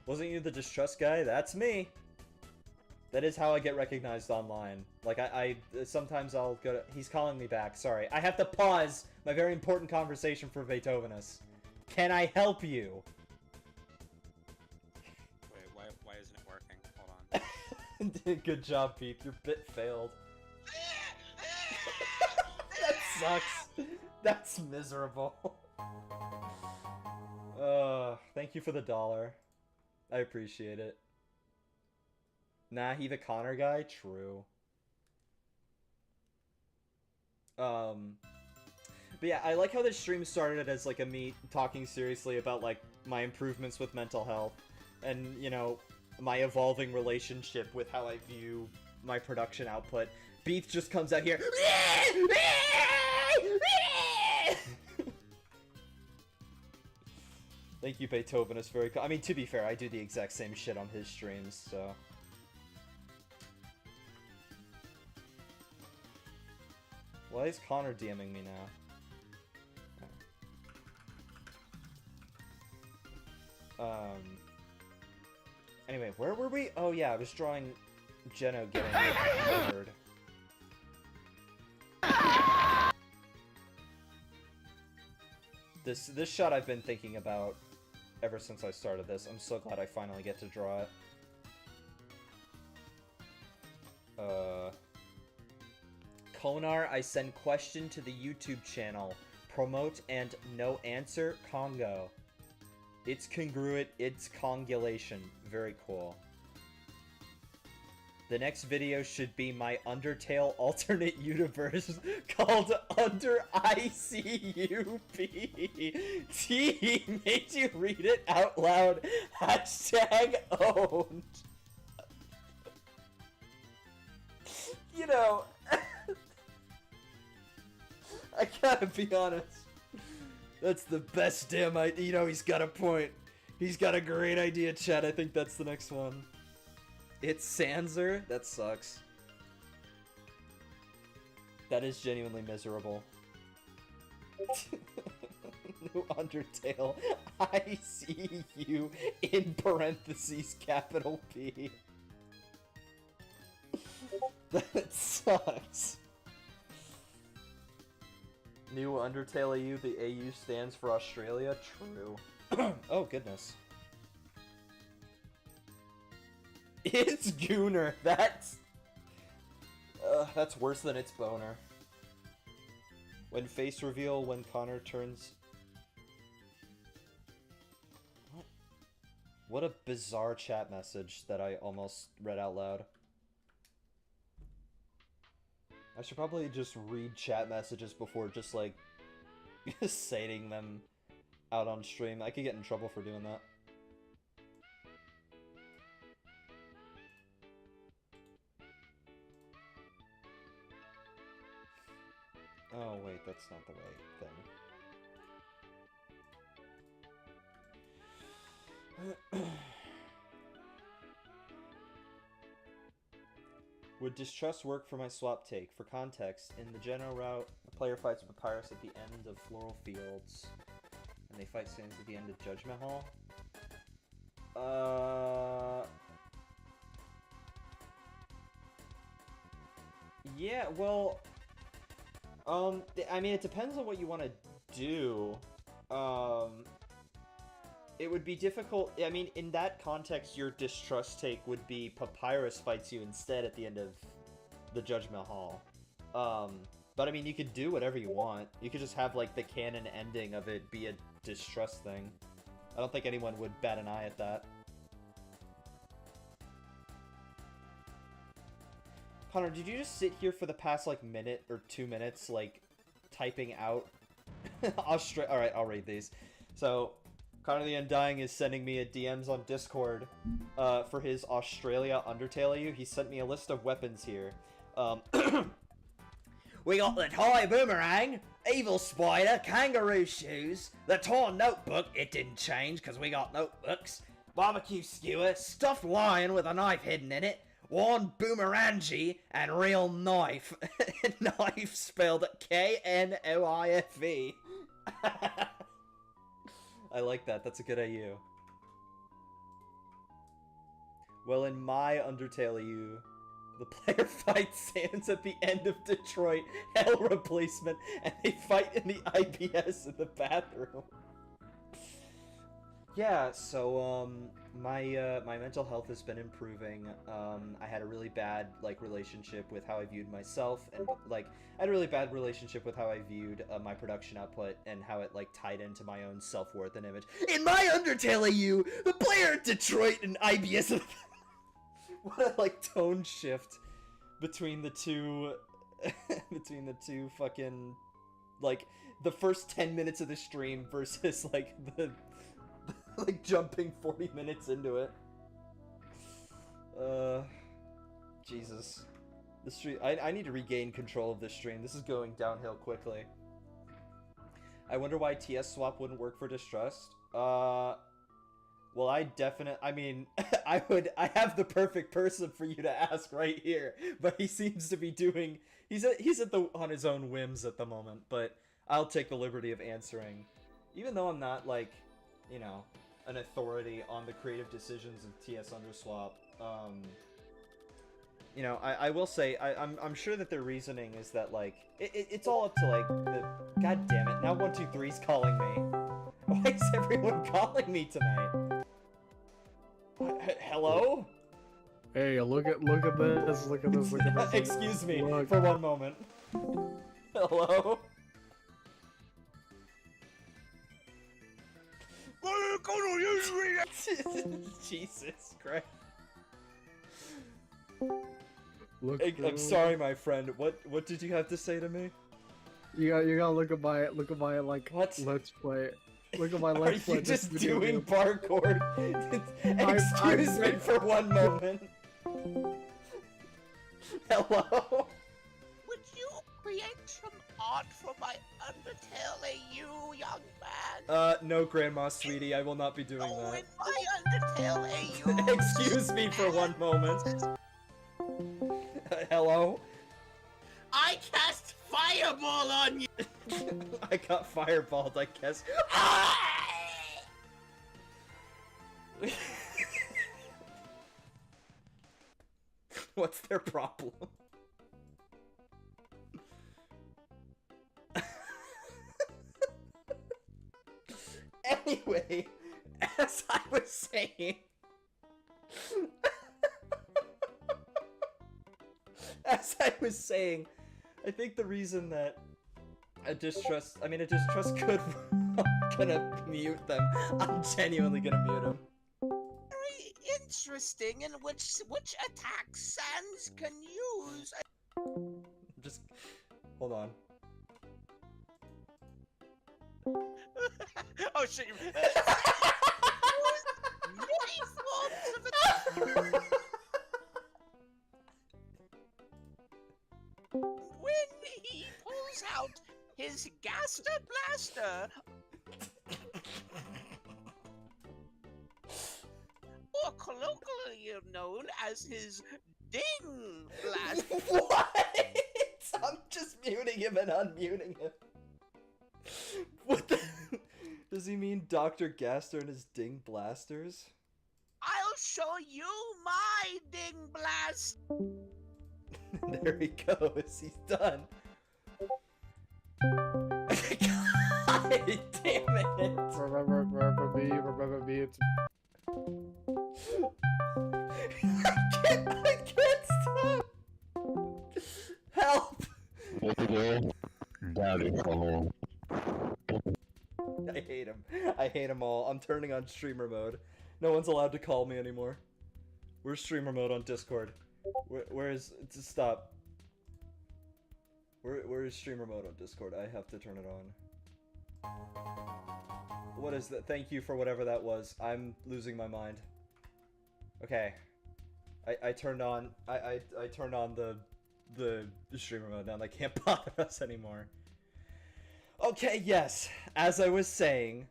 Wasn't you the distrust guy? That's me. That is how I get recognized online. Like, I sometimes I'll go to... He's calling me back, sorry. I have to pause my very important conversation for Beethovenus. Can I help you? Wait, why isn't it working? Hold on. Good job, Pete. Your bit failed. That sucks. That's miserable. Thank you for the $1. I appreciate it. Nah, he the Connor guy? True. But yeah, I like how this stream started as like a me talking seriously about like my improvements with mental health and, you know, my evolving relationship with how I view my production output. Beef just comes out here. Thank you, Beethovenus. Very cool. I mean, to be fair, I do the exact same shit on his streams, so. Why is Connor DMing me now? Anyway, where were we? Oh yeah, I was drawing Geno getting murdered. This shot I've been thinking about ever since I started this. I'm so glad I finally get to draw it. Konar, I send question to the YouTube channel. Promote and no answer, Congo. It's congruent, it's congulation. Very cool. The next video should be my Undertale alternate universe called Under ICUP. T made you read it out loud. Hashtag owned. You know, I gotta be honest. That's the best damn idea. You know, he's got a point. He's got a great idea, chat. I think that's the next one. It's Sanser? That sucks. That is genuinely miserable. New Undertale. I see you in parentheses, capital P. That sucks. New Undertale AU, the AU stands for Australia. True. Oh, goodness. It's Gooner. That's worse than it's boner. When face reveal, when Connor turns... What a bizarre chat message that I almost read out loud. I should probably just read chat messages before just, like, saying them out on stream. I could get in trouble for doing that. Oh, wait, that's not the right thing. Would distrust work for my swap take? For context, in the general route, a player fights with Papyrus at the end of Floral Fields, and they fight Sans at the end of Judgment Hall. Yeah, well, I mean, it depends on what you want to do. It would be difficult. I mean, in that context, your distrust take would be Papyrus fights you instead at the end of the Judgment Hall. But I mean, you could do whatever you want. You could just have, like, the canon ending of it be a distrust thing. I don't think anyone would bat an eye at that. Hunter, did you just sit here for the past, like, minute or 2 minutes, like, typing out Alright, I'll read these. So, Connor the Undying is sending me a DMs on Discord for his Australia Undertale you. He sent me a list of weapons here. We got the Thai Boomerang, Evil Spider, Kangaroo Shoes, the Torn Notebook, it didn't change because we got notebooks, Barbecue Skewer, Stuffed Lion with a knife hidden in it, Worn Boomerangi, and Real Knife. Knife spelled K-N-O-I-F-E. I like that, that's a good AU. Well, in my Undertale EU, the player fights Sans at the end of Detroit, Hell Replacement, and they fight in the IBS in the bathroom. Yeah, so, my mental health has been improving. I had a really bad, like, relationship with how I viewed myself, and, like, I had a really bad relationship with how I viewed my production output, and how it, like, tied into my own self-worth and image. In my Undertale EU, the player at Detroit and IBS... What a, like, tone shift between the two... between the two fucking... Like, the first 10 minutes of the stream versus, like, the... like, jumping 40 minutes into it. Jesus. The stream... I need to regain control of this stream. This is going downhill quickly. I wonder why TS swap wouldn't work for Distrust. Well, I mean, I have the perfect person for you to ask right here, but he seems to be doing, he's on his own whims at the moment, but I'll take the liberty of answering. Even though I'm not, like, you know, an authority on the creative decisions of TS Underswap, you know, I will say, I'm sure that their reasoning is that, like, it's all up to, like, god damn it, now 123's calling me. Why is everyone calling me tonight? Hello? Hey, look at this, look at this. Excuse me, look. for one moment. Hello? Jesus Christ. Look, I'm sorry, my friend. What did you have to say to me? You gotta look at my like What? let's play. Look at my Are let's play. you just video doing game. parkour? Excuse me for one moment. Hello? Would you create some art for my Undertale AU, young man? No, Grandma, sweetie, I will not be doing Oh, that. in my Undertale AU. Excuse me for one moment. Hello? I cast Fireball on you! I got fireballed, I guess. What's their problem? Anyway, as I was saying... I think the reason that a distrust could... I'm gonna mute them. I'm genuinely gonna mute them. Very interesting in which attack Sans can use. Just... hold on. Oh shit, many forms of attack. When he pulls out his Gaster Blaster, or colloquially known as his Ding Blaster. What? I'm just muting him and unmuting him. What the... Does he mean Dr. Gaster and his Ding Blasters? I'll show you my Ding Blast. There he goes. He's done. God damn it. Remember me, it's... I can't stop. Help. I hate him. I hate them all. I'm turning on streamer mode. No one's allowed to call me anymore. We're streamer mode on Discord. Where is stop? Where is streamer mode on Discord? I have to turn it on. What is that? Thank you for whatever that was. I'm losing my mind. Okay. I turned on I turned on the streamer mode now. They can't bother us anymore. Okay, yes. As I was saying,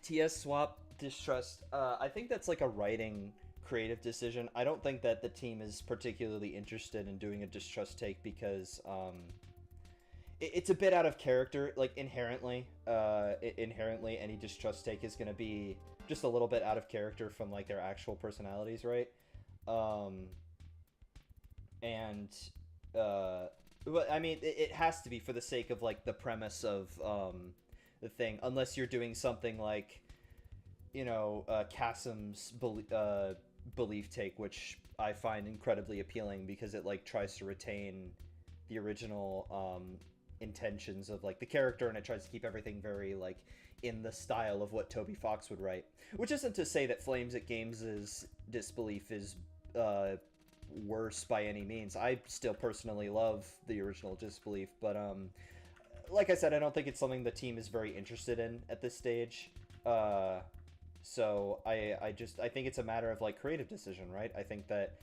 TS swap distrust. I think that's like a writing creative decision. I don't think that the team is particularly interested in doing a distrust take because it's a bit out of character. Like inherently, any distrust take is going to be just a little bit out of character from like their actual personalities, right? But I mean, it has to be for the sake of like the premise of the thing, unless you're doing something like, you know, Kasim's belief take, which I find incredibly appealing because it like tries to retain the original intentions of like the character, and it tries to keep everything very like in the style of what Toby Fox would write. Which isn't to say that Flames at Games' disbelief is worse by any means. I still personally love the original disbelief, but like I said, I don't think it's something the team is very interested in at this stage. So I think it's a matter of like creative decision, right? I think that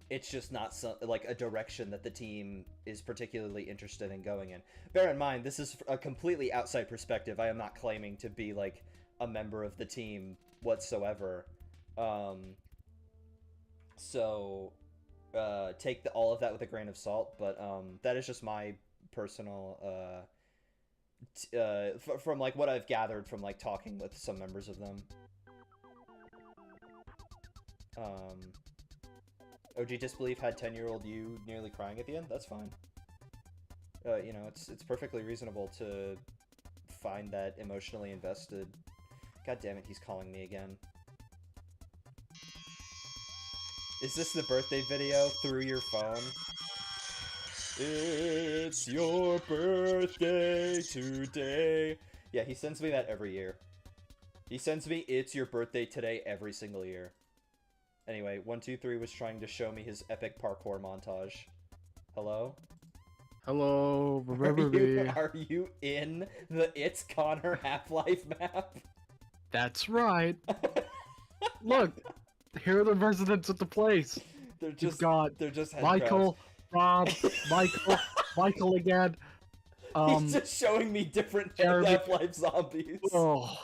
it's just not like a direction that the team is particularly interested in going in. Bear in mind, this is a completely outside perspective. I am not claiming to be like a member of the team whatsoever. So take all of that with a grain of salt, but that is just my personal from like what I've gathered from like talking with some members of them. OG Disbelief had 10-year-old you nearly crying at the end. That's fine. You know, it's perfectly reasonable to find that emotionally invested. God damn it, he's calling me again. Is this the birthday video through your phone? It's your birthday today. Yeah, he sends me that every year. He sends me "It's your birthday today" every single year. Anyway, 123 was trying to show me his epic parkour montage. Hello? Hello, remember me? Are you in the It's Connor Half-Life map? That's right. Look, here are the residents of the place. They're You've just got they're just head Michael, Rob, crabs. Michael again. He's just showing me different Jeremy- Half-Life zombies. Oh,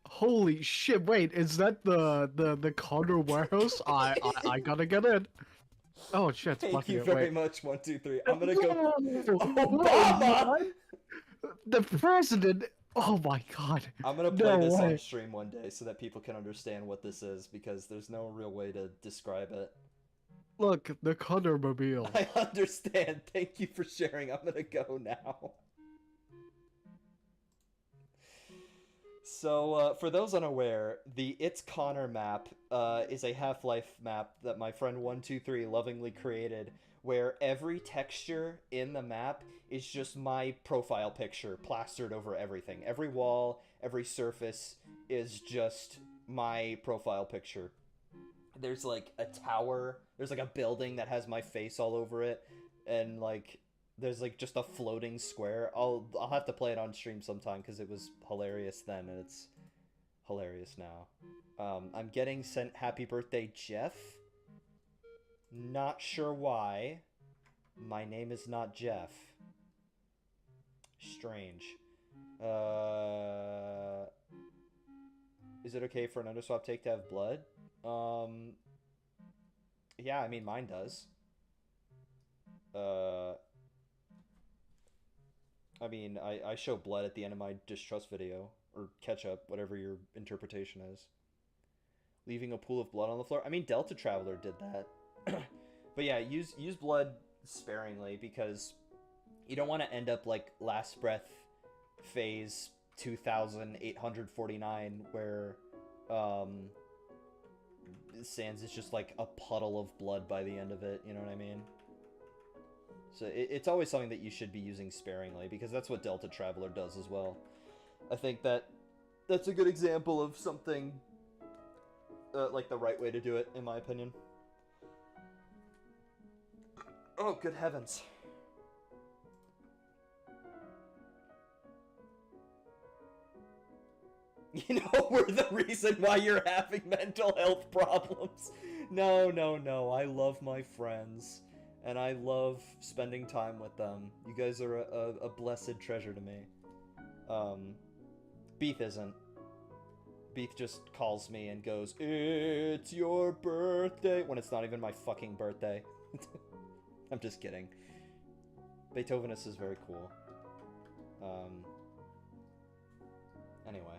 holy shit! Wait, is that the Connor warehouse? I gotta get in. Oh shit! It's Thank blocking you it. very Wait. much, 123. I'm gonna go. Whoa, Obama! the president. Oh my god. I'm gonna play No this way. on stream one day so that people can understand what this is, because there's no real way to describe it. Look, the Connor mobile. I understand. Thank you for sharing. I'm gonna go now. So, for those unaware, the It's Connor map is a Half-Life map that my friend 123 lovingly created, where every texture in the map is just my profile picture plastered over everything. Every wall, every surface is just my profile picture. There's like a tower, there's like a building that has my face all over it, and like there's like just a floating square. I'll have to play it on stream sometime because it was hilarious then and it's hilarious now. I'm getting sent happy birthday Jeff. Not sure why. My name is not Jeff. Strange. Is it okay for an underswap take to have blood? Yeah, I mean mine does. I mean, I show blood at the end of my distrust video, or ketchup, whatever your interpretation is. Leaving a pool of blood on the floor? I mean, Delta Traveler did that. But yeah, use blood sparingly, because you don't want to end up like Last Breath phase 2849, where Sans is just like a puddle of blood by the end of it, you know what I mean? So it's always something that you should be using sparingly, because that's what Delta Traveler does as well. I think that's a good example of something like the right way to do it, in my opinion. Oh, good heavens. You know, we're the reason why you're having mental health problems. No, no, no. I love my friends. And I love spending time with them. You guys are a blessed treasure to me. Beef isn't. Beef just calls me and goes, "It's your birthday," when it's not even my fucking birthday. I'm just kidding. Beethovenus is very cool. Anyway.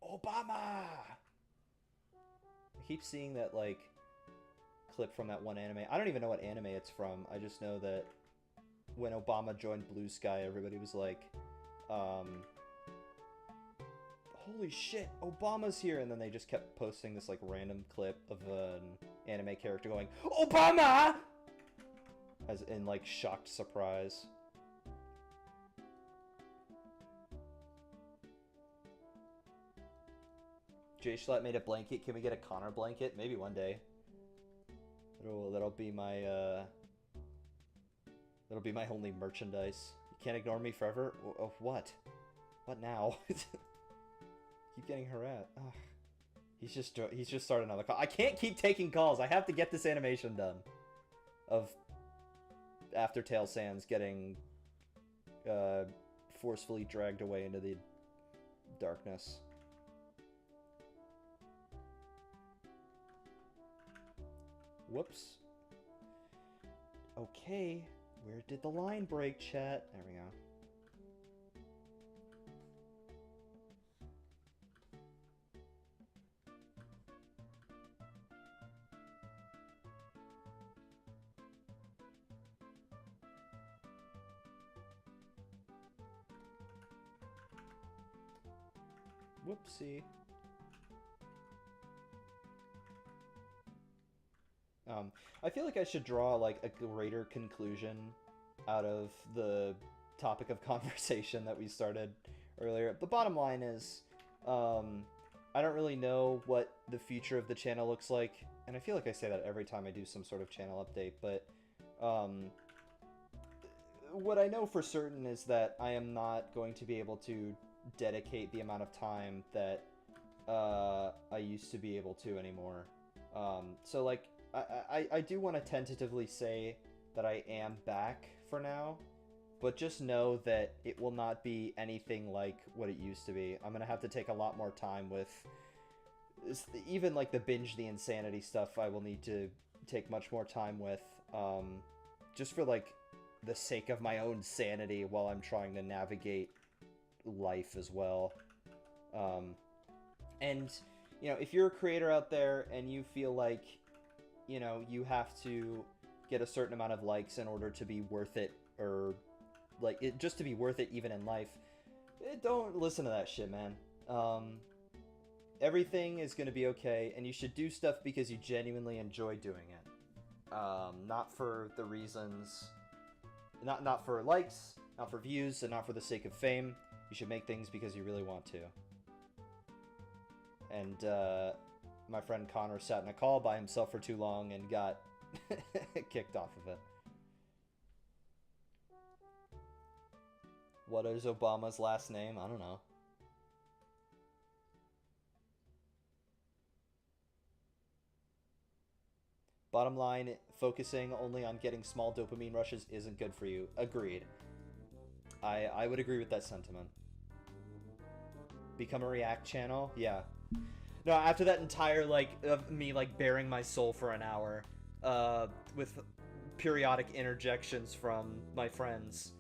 Obama! I keep seeing that, like, clip from that one anime. I don't even know what anime it's from. I just know that when Obama joined Blue Sky, everybody was like, holy shit, Obama's here! And then they just kept posting this, like, random clip of an anime character going, Obama! As in, like, shocked surprise. Jay Schlatt made a blanket. Can we get a Connor blanket? Maybe one day. That'll be my that'll be my only merchandise. You can't ignore me forever. Oh, what? What now? Keep getting harassed. Ugh. He's just started another call. I can't keep taking calls. I have to get this animation done of Aftertale Sans getting forcefully dragged away into the darkness. Whoops. Okay, where did the line break, chat? There we go. Whoopsie. I feel like I should draw, like, a greater conclusion out of the topic of conversation that we started earlier. The bottom line is, I don't really know what the future of the channel looks like, and I feel like I say that every time I do some sort of channel update, but, what I know for certain is that I am not going to be able to dedicate the amount of time that, I used to be able to anymore. So, like, I do want to tentatively say that I am back for now, but just know that it will not be anything like what it used to be. I'm going to have to take a lot more time with, even like the binge the insanity stuff I will need to take much more time with, just for like the sake of my own sanity while I'm trying to navigate life as well. And, you know, if you're a creator out there and you feel like, you know, you have to get a certain amount of likes in order to be worth it, or like it just to be worth it even in life, don't listen to that shit, man. Everything is going to be okay, and you should do stuff because you genuinely enjoy doing it. Not for the reasons, not for likes, not for views, and not for the sake of fame. You should make things because you really want to. And, my friend Connor sat in a call by himself for too long and got kicked off of it. What is Obama's last name? I don't know. Bottom line, focusing only on getting small dopamine rushes isn't good for you. Agreed. I would agree with that sentiment. Become a React channel? Yeah. No, after that entire, like, of me, like, bearing my soul for an hour, with periodic interjections from my friends,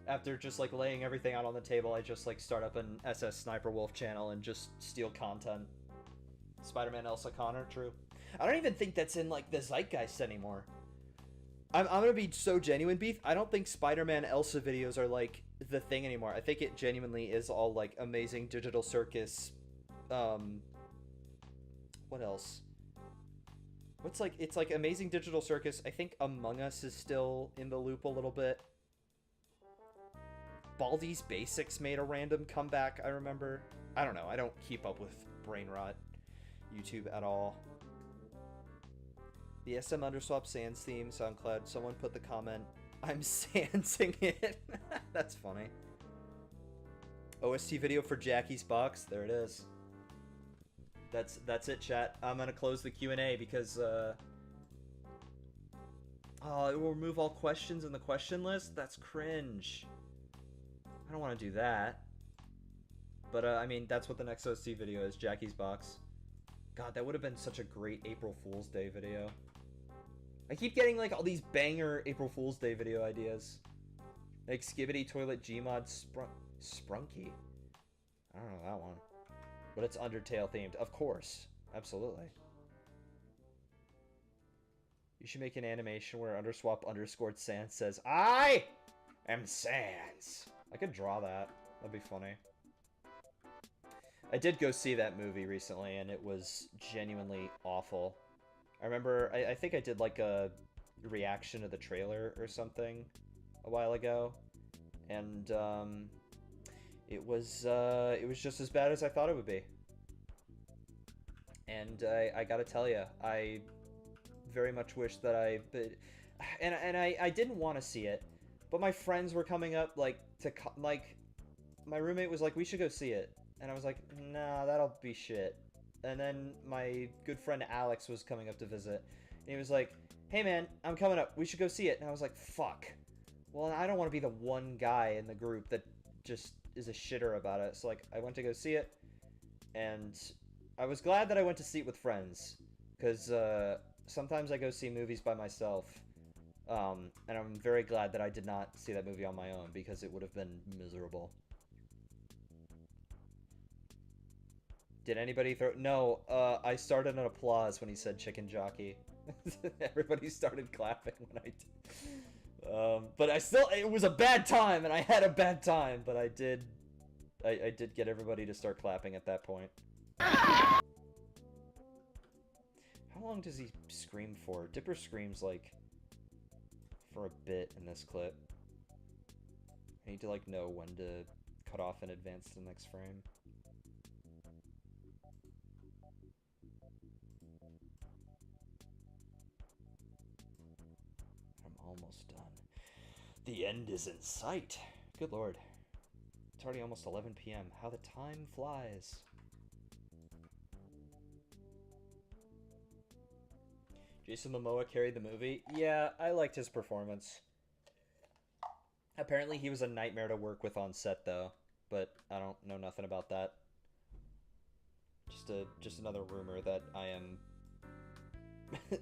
after just, like, laying everything out on the table, I just, like, start up an SS Sniper Wolf channel and just steal content. Spider-Man Elsa Connor, true. I don't even think that's in, like, the zeitgeist anymore. I'm gonna be so genuine, Beef. I don't think Spider-Man Elsa videos are like the thing anymore. I think it genuinely is all like Amazing Digital Circus. What else? What's like, it's like Amazing Digital Circus. I think Among Us is still in the loop a little bit. Baldi's Basics made a random comeback, I remember. I don't know. I don't keep up with brain rot YouTube at all. The SM Underswap Sans theme, SoundCloud. Someone put the comment, I'm sansing it. That's funny. OST video for Jackie's Box. There it is. That's it, chat. I'm gonna close the Q&A because oh, it will remove all questions in the question list? That's cringe. I don't want to do that. But I mean, that's what the next OST video is, Jackie's Box. God, that would have been such a great April Fool's Day video. I keep getting like all these banger April Fool's Day video ideas. Like Skibbity Toilet Gmod Sprunky. I don't know that one. But it's Undertale themed. Of course. Absolutely. You should make an animation where Underswap Sans says, I am Sans. I could draw that. That'd be funny. I did go see that movie recently, and it was genuinely awful. I remember, I think I did like a reaction to the trailer or something a while ago, and it was just as bad as I thought it would be. And I gotta tell you, I very much wish that I didn't want to see it, but my friends were coming up like my roommate was like, we should go see it, and I was like, nah, that'll be shit. And then my good friend Alex was coming up to visit, and he was like, hey man, I'm coming up, we should go see it. And I was like, fuck. Well, I don't want to be the one guy in the group that just is a shitter about it. So like, I went to go see it, and I was glad that I went to see it with friends, because sometimes I go see movies by myself, and I'm very glad that I did not see that movie on my own, because it would have been miserable. Did anybody throw... No, I started an applause when he said chicken jockey. Everybody started clapping when I did. But I still... It was a bad time, and I had a bad time, but I did get everybody to start clapping at that point. How long does he scream for? Dipper screams, like, for a bit in this clip. I need to, like, know when to cut off and advance to the next frame. Almost done. The end is in sight. Good lord. It's already almost 11 p.m. How the time flies. Jason Momoa carried the movie. Yeah, I liked his performance. Apparently he was a nightmare to work with on set though, but I don't know nothing about that. Just another rumor that I am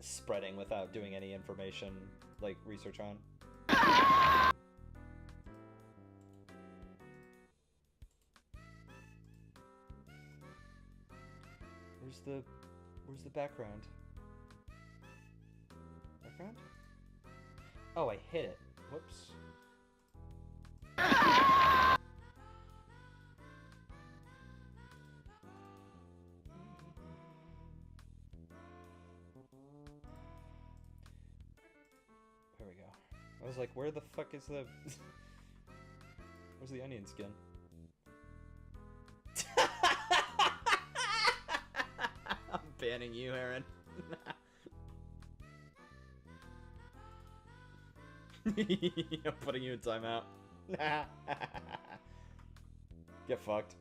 spreading without doing any information, like, research on. Where's the background? Background? Oh, I hit it. Whoops. There we go. I was like, where the fuck is the... Where's the onion skin? I'm banning you, Aaron. I'm putting you in timeout. Get fucked.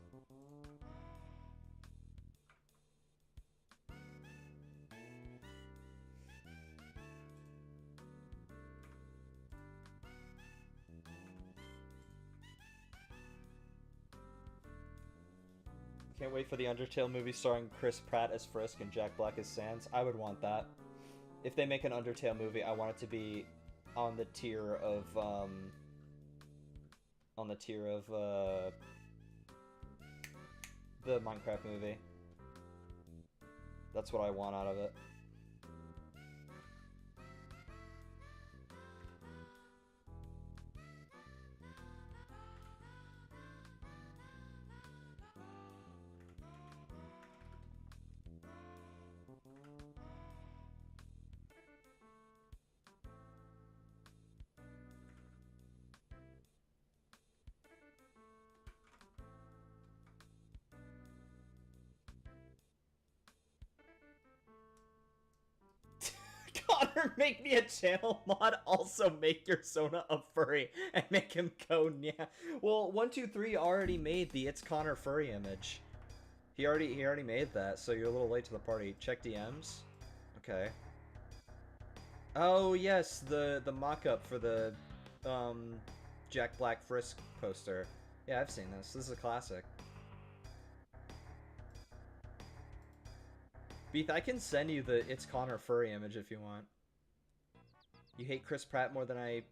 Can't wait for the Undertale movie starring Chris Pratt as Frisk and Jack Black as Sans. I would want that. If they make an Undertale movie, I want it to be on the tier of, the Minecraft movie. That's what I want out of it. Connor, make me a channel mod. Also make your Sona a furry and make him go yeah. Well, 123 already made the It's Connor furry image. He already made that, so you're a little late to the party. Check DMs. Okay. Oh yes, the mock-up for the Jack Black Frisk poster. Yeah, I've seen this. This is a classic. Beef, I can send you the It's Connor furry image if you want. You hate Chris Pratt more than I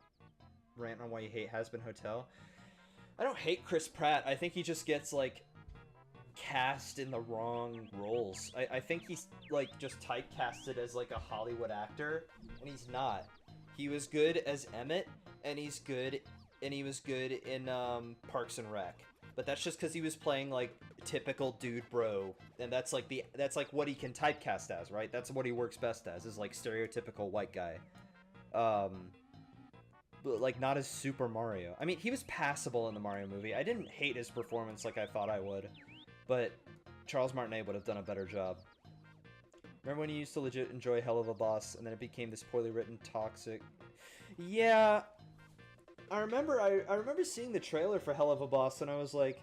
rant on why you hate Has Been Hotel. I don't hate Chris Pratt. I think he just gets, like, cast in the wrong roles. I think he's, like, just typecasted as, like, a Hollywood actor, and he's not. He was good as Emmett, and he was good in, Parks and Rec. But that's just because he was playing, like, typical dude bro, and that's like what he can typecast as, right? That's what he works best as, is like stereotypical white guy. But like not as Super Mario. I mean, he was passable in the Mario movie. I didn't hate his performance like I thought I would, but Charles Martinet would have done a better job. Remember when you used to legit enjoy Hell of a Boss, and then it became this poorly written, toxic? Yeah, I remember seeing the trailer for Hell of a Boss, and I was like,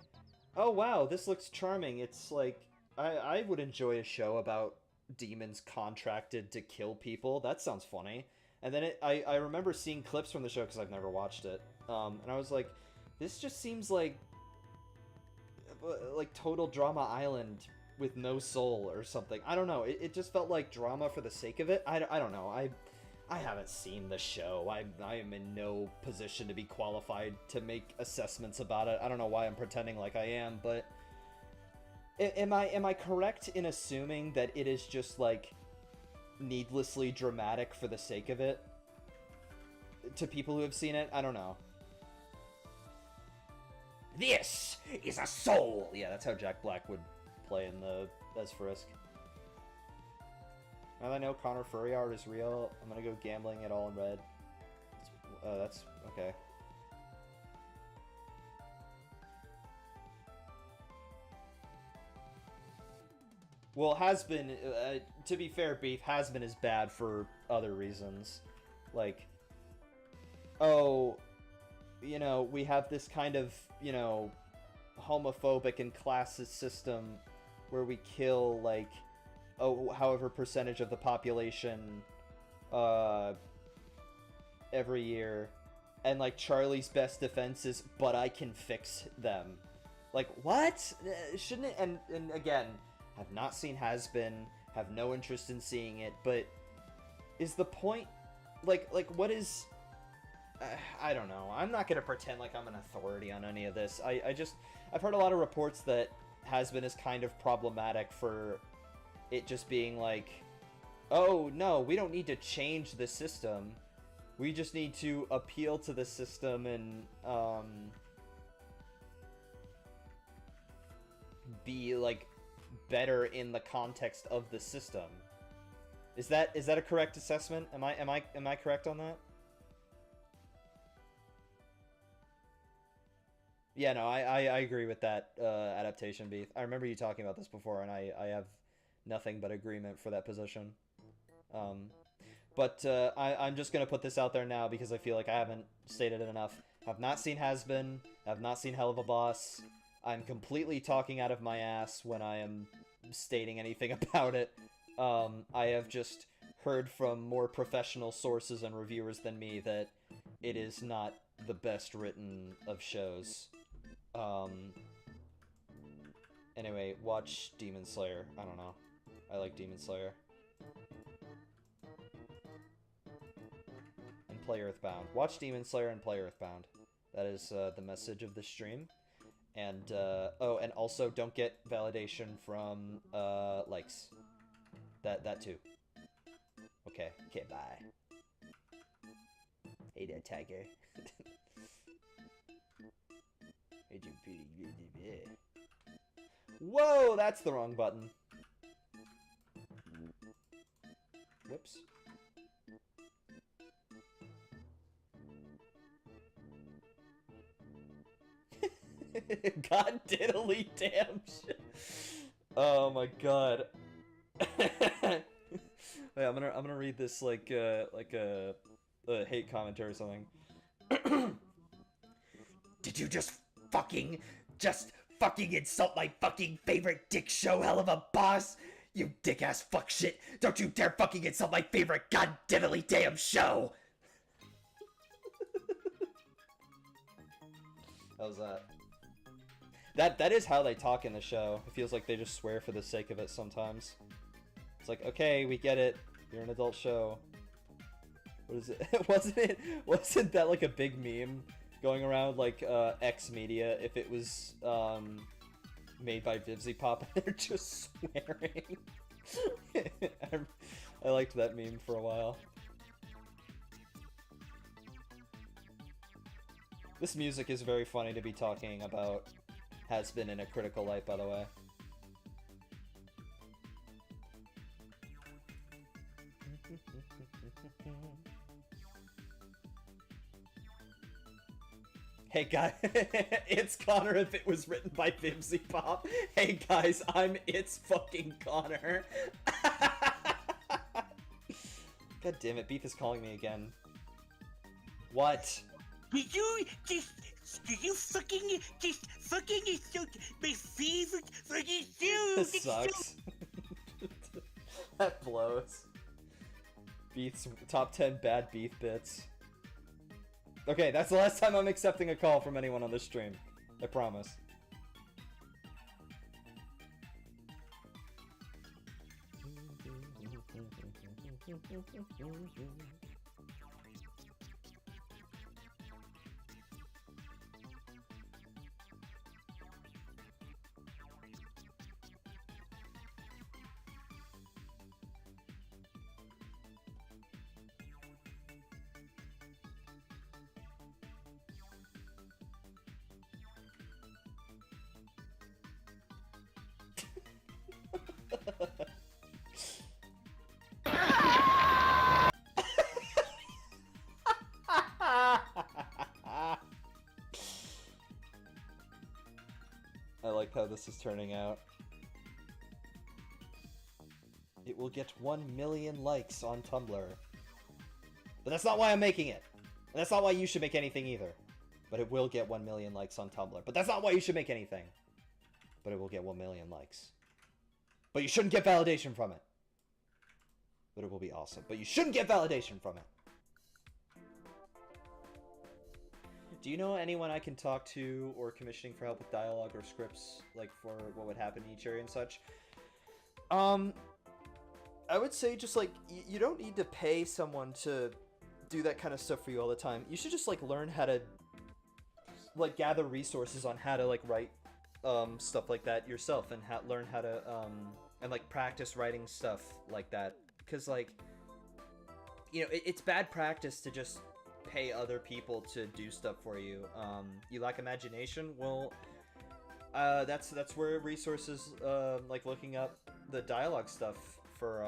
oh wow, this looks charming. It's like, I would enjoy a show about demons contracted to kill people. That sounds funny. And then I remember seeing clips from the show, because I've never watched it. And I was like, this just seems like Total Drama Island with no soul or something. I don't know. It just felt like drama for the sake of it. I don't know. I haven't seen the show. I am in no position to be qualified to make assessments about it. I don't know why I'm pretending like I am, but am I correct in assuming that it is just like needlessly dramatic for the sake of it to people who have seen it? I don't know. This is a soul. Yeah, that's how Jack Black would play in the as Frisk. Now that I know Connor furry art is real, I'm gonna go gambling it all in red. That's okay. Well, Has Been, to be fair, Beef, Has Been is bad for other reasons. Like, oh, you know, we have this kind of, you know, homophobic and classist system where we kill, like, however percentage of the population every year, and like Charlie's best defense is, but I can fix them. Like, what? Shouldn't it? And again, have not seen Has Been, have no interest in seeing it, but is the point, like what is, I don't know. I'm not gonna pretend like I'm an authority on any of this. I've heard a lot of reports that Has Been is kind of problematic for it just being like, oh no, we don't need to change the system. We just need to appeal to the system and be like better in the context of the system. Is that a correct assessment? Am I correct on that? Yeah, no, I agree with that adaptation, Beef. I remember you talking about this before, and I have nothing but agreement for that position. But I'm just going to put this out there now because I feel like I haven't stated it enough. I've not seen Has Been. I've not seen Hell of a Boss. I'm completely talking out of my ass when I am stating anything about it. I have just heard from more professional sources and reviewers than me that it is not the best written of shows. Anyway, watch Demon Slayer. I don't know. I like Demon Slayer. And play Earthbound. Watch Demon Slayer and play Earthbound. That is the message of the stream. And, oh, and also don't get validation from, likes. That too. Okay, bye. Hey there, Tiger. Whoa, that's the wrong button. Whoops. God diddly damn shit. Oh my god. Hey, I'm gonna read this like a hate commentary or something. Did you just fucking insult my fucking favorite dick show, Hell of a Boss? You dick ass fuck shit! Don't you dare fucking insult my favorite goddiddly damn show! How's that? That is how they talk in the show. It feels like they just swear for the sake of it sometimes. It's like, okay, we get it. You're an adult show. What is it? Wasn't that like a big meme going around, like X Media, if it was made by Vivzy Pop and they're just swearing? I liked that meme for a while. This music is very funny to be talking about. Has been in a critical light, by the way. Hey guys, it's Connor if it was written by Vimsy Pop. Hey guys, I'm It's fucking Connor. God damn it, Beef is calling me again. What? Did you fucking insult my favorite fucking show? This sucks. That blows. Beef's top 10 bad Beef bits. Okay, that's the last time I'm accepting a call from anyone on this stream. I promise. I like how this is turning out. It will get 1 million likes on Tumblr. But that's not why I'm making it. And that's not why you should make anything either. But it will get 1 million likes on Tumblr. But that's not why you should make anything. But it will get 1 million likes. But you shouldn't get validation from it. But it will be awesome. But you shouldn't get validation from it. Do you know anyone I can talk to or commissioning for help with dialogue or scripts, like for what would happen in each area and such? I would say just like, you don't need to pay someone to do that kind of stuff for you all the time. You should just like learn how to like gather resources on how to like write stuff like that yourself and learn how to and like practice writing stuff like that. Cause like, you know, it's bad practice to just pay other people to do stuff for you. You lack imagination? Well, that's where resources like looking up the dialogue stuff for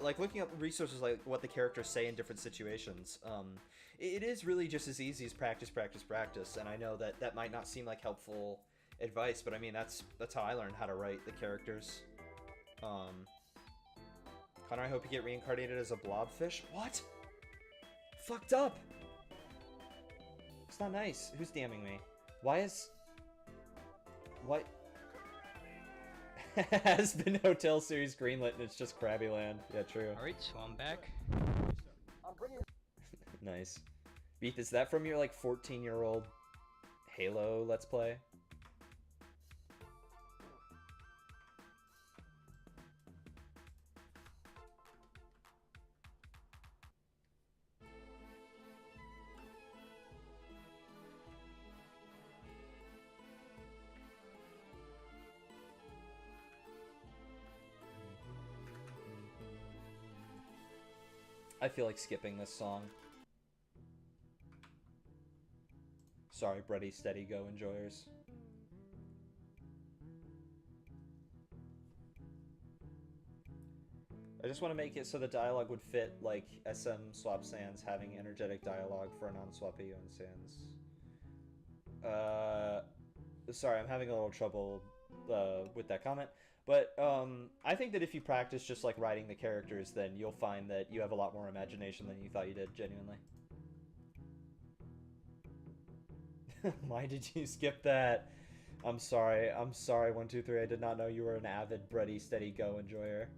like looking up resources like what the characters say in different situations. It is really just as easy as practice, practice, practice. And I know that that might not seem like helpful advice, but I mean that's how I learned how to write the characters. Connor, I hope you get reincarnated as a blobfish. What? Fucked up. It's not nice. Who's DMing me? Why is... What? Has been Hotel Series greenlit and it's just Krabby Land. Yeah, true. Alright, so I'm back. Nice. Beef, is that from your like 14-year-old Halo Let's Play? I feel like skipping this song. Sorry, Ready, Steady, Go enjoyers. I just want to make it so the dialogue would fit, like SM Swap Sans having energetic dialogue for a non-swap AU and Sans. Sorry, I'm having a little trouble with that comment. But I think that if you practice just like writing the characters, then you'll find that you have a lot more imagination than you thought you did, genuinely. Why did you skip that? I'm sorry. I'm sorry, 123. I did not know you were an avid Ready, Steady, Go enjoyer.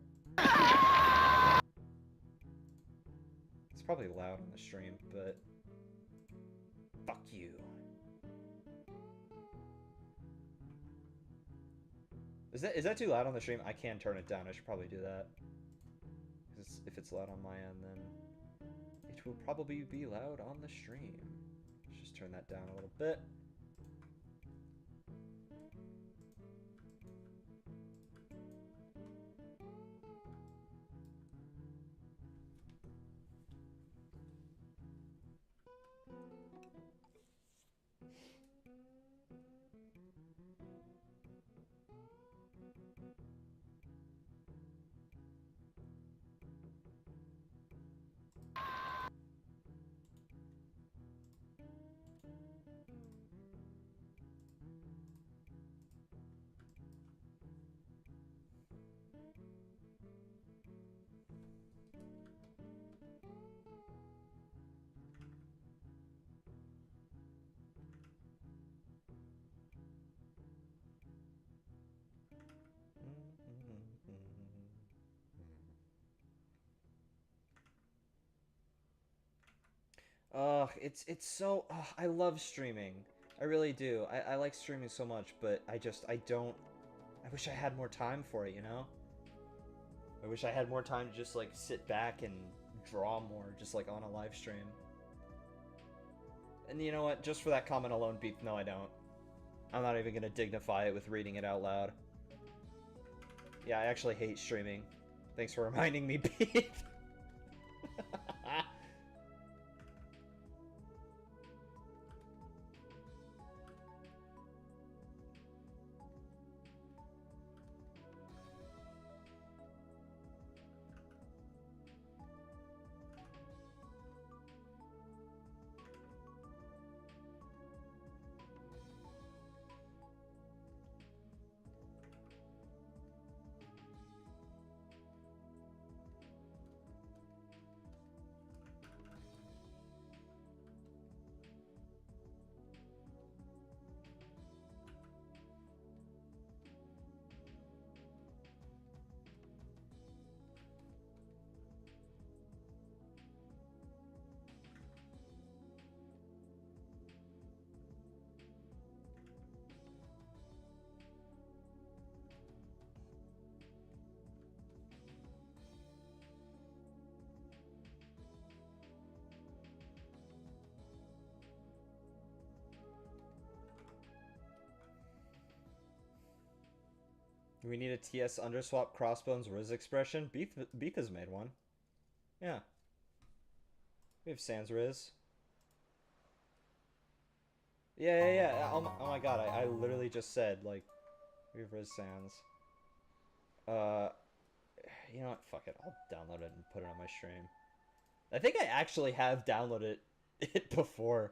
It's probably loud on the stream, but fuck you. Is that too loud on the stream? I can turn it down. I should probably do that. Because if it's loud on my end, then it will probably be loud on the stream. Let's just turn that down a little bit. Ugh, it's so... Ugh, I love streaming. I really do. I like streaming so much, but I don't... I wish I had more time for it, you know? I wish I had more time to just, like, sit back and draw more, just, like, on a live stream. And you know what? Just for that comment alone, Beef, no I don't. I'm not even gonna dignify it with reading it out loud. Yeah, I actually hate streaming. Thanks for reminding me, Beef. Do we need a TS underswap crossbones Riz expression? Beef has made one. Yeah. We have Sans Riz. Yeah. Oh my god, I literally just said, like, we have Riz Sans. You know what? Fuck it. I'll download it and put it on my stream. I think I actually have downloaded it before.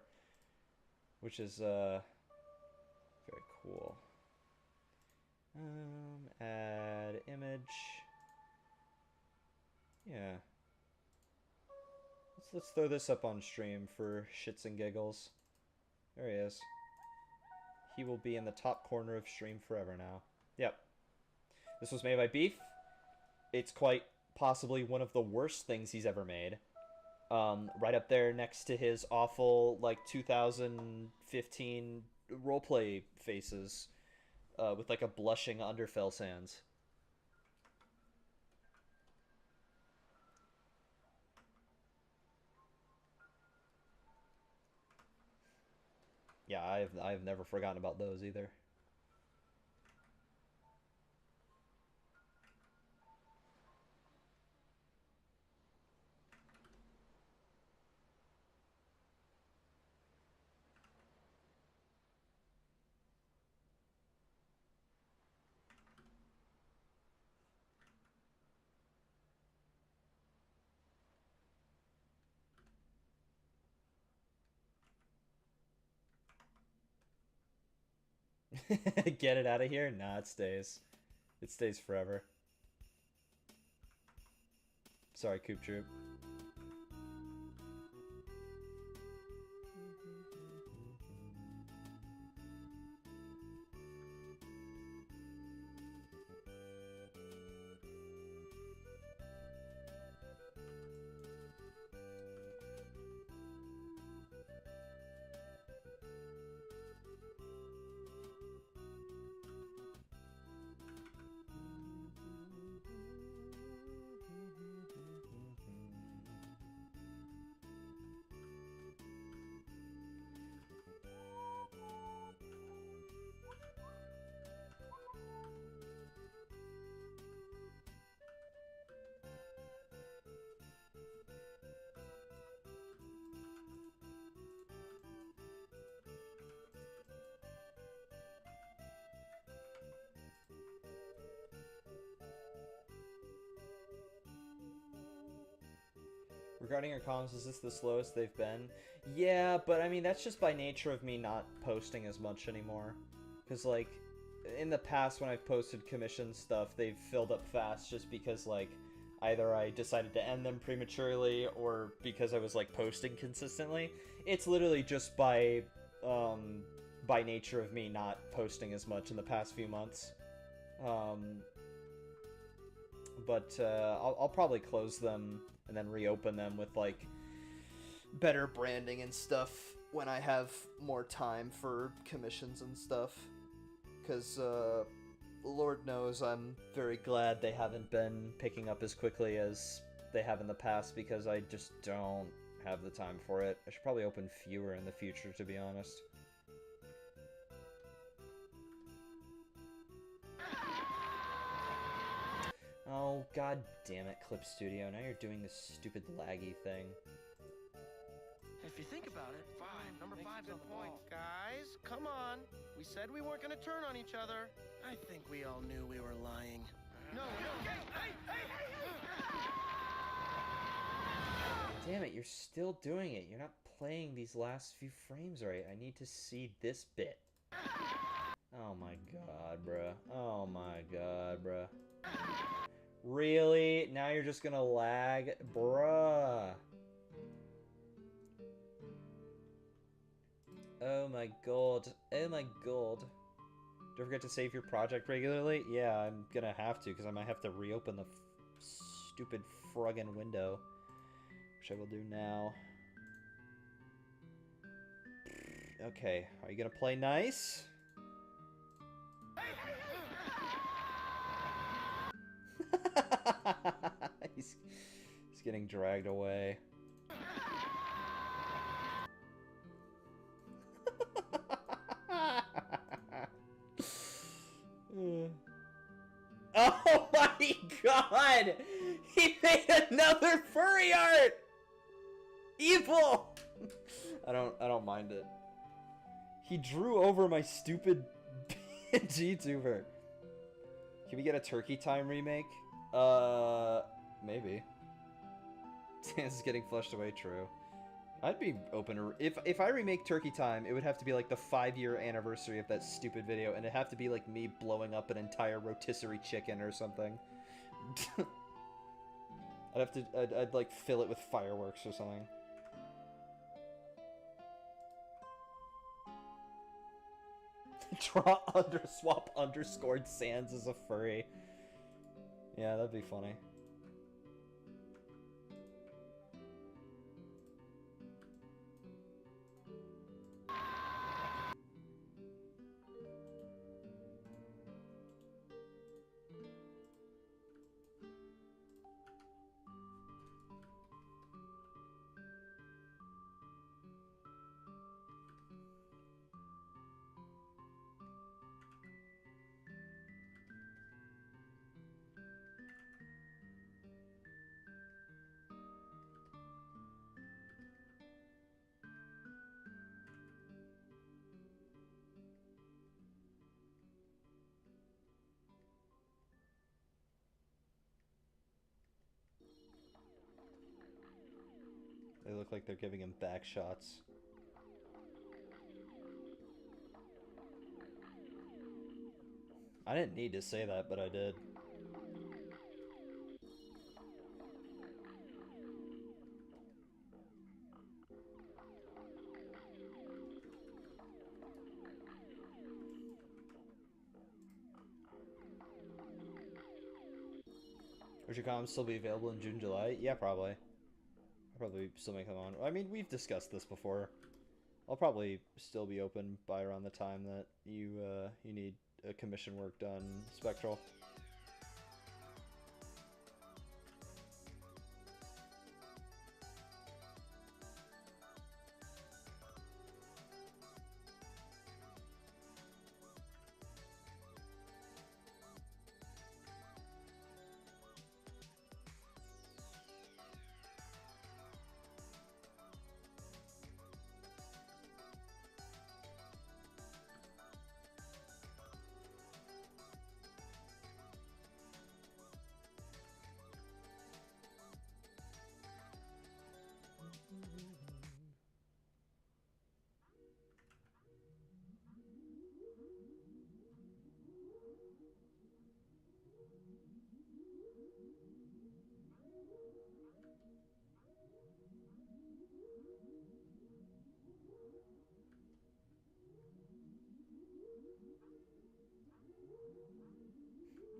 Which is, very cool. Add image. Yeah. Let's throw this up on stream for shits and giggles. There he is. He will be in the top corner of stream forever now. Yep. This was made by Beef. It's quite possibly one of the worst things he's ever made. Right up there next to his awful, like, 2015 roleplay faces. With like a blushing Underfell Sans. Yeah, I've never forgotten about those either. Get it out of here? Nah, it stays. It stays forever. Sorry, Coop Troop. Regarding your comms, is this the slowest they've been? Yeah, but I mean, that's just by nature of me not posting as much anymore. Because, like, in the past when I've posted commission stuff, they've filled up fast just because, like, either I decided to end them prematurely or because I was, like, posting consistently. It's literally just by nature of me not posting as much in the past few months. But I'll probably close them and then reopen them with, like, better branding and stuff when I have more time for commissions and stuff. Because, Lord knows I'm very glad they haven't been picking up as quickly as they have in the past, because I just don't have the time for it. I should probably open fewer in the future, to be honest. Oh, god damn it, Clip Studio. Now you're doing this stupid laggy thing. If you think about it, number five's on the Point, ball. guys. Come on. We said we weren't gonna turn on each other. I think we all knew we were lying. No, Damn it, you're still doing it. You're not playing these last few frames right. I need to see this bit. Oh my god, bruh. Oh my god, bruh. Really? Now you're just gonna lag? Bruh. Oh my god. Oh my god. Don't forget to save your project regularly? Yeah, I'm gonna have to, because I might have to reopen the stupid friggin' window. Which I will do now. Okay, are you gonna play nice? he's getting dragged away. Oh my god! He made another furry art! Evil! I don't mind it. He drew over my stupid GTuber. Can we get a Turkey Time remake? Maybe. This is getting flushed away, true. I'd be open to... If I remake Turkey Time, it would have to be like the 5-year anniversary of that stupid video, and it'd have to be like me blowing up an entire rotisserie chicken or something. I'd like fill it with fireworks or something. Draw swap underscored Sans as a furry. Yeah, that'd be funny. They look like they're giving him back shots. I didn't need to say that, but I did. Would your comments still be available in June, July? Yeah, probably. I'll probably still make them on. I mean, we've discussed this before. I'll probably still be open by around the time that you need commission work done, Spectral.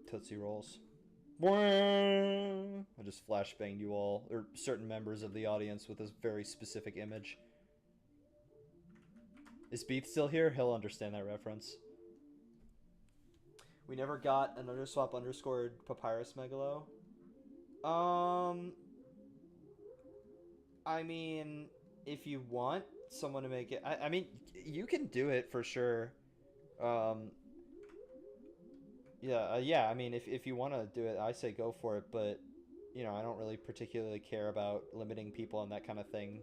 Tootsie Rolls. I just flashbanged you all, or certain members of the audience, with this very specific image. Is Beef still here? He'll understand that reference. We never got an underswap underscored Papyrus Megalo. I mean, if you want someone to make it, I mean, you can do it for sure. Yeah, I mean, if you want to do it, I say go for it, but, you know, I don't really particularly care about limiting people and that kind of thing.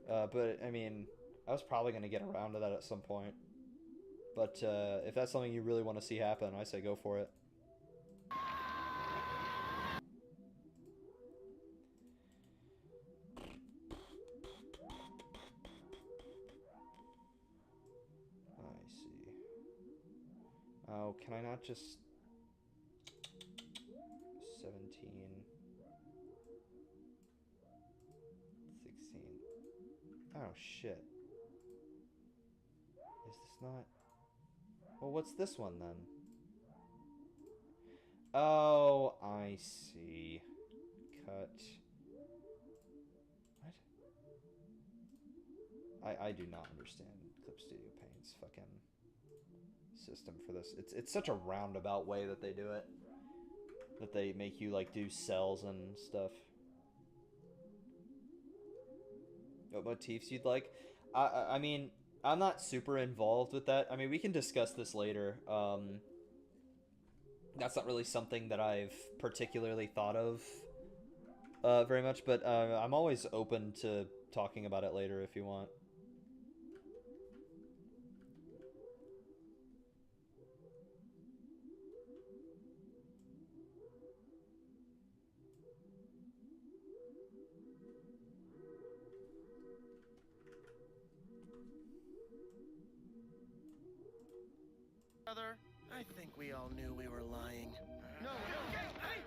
But, I mean, I was probably going to get around to that at some point. But, if that's something you really want to see happen, I say go for it. I see. Oh, can I not just... 17, 16. Oh shit. Is this not... Well, what's this one then? Oh, I see. Cut. What? I do not understand Clip Studio Paint's fucking system for this. It's such a roundabout way that they do it. That they make you, like, do cells and stuff. What motifs you'd like? I mean, I'm not super involved with that. I mean, we can discuss this later. That's not really something that I've particularly thought of very much, but I'm always open to talking about it later if you want. I think we all knew we were lying. No, hey!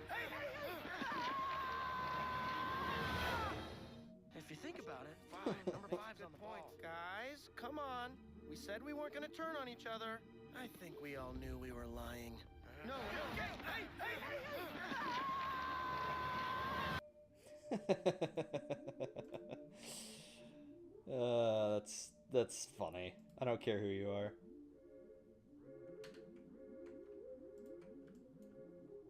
If you think about it, fine. Number 5's on the Point, ball. guys. Come on. We said we weren't gonna turn on each other. I think we all knew we were lying. No, hey! That's funny. I don't care who you are.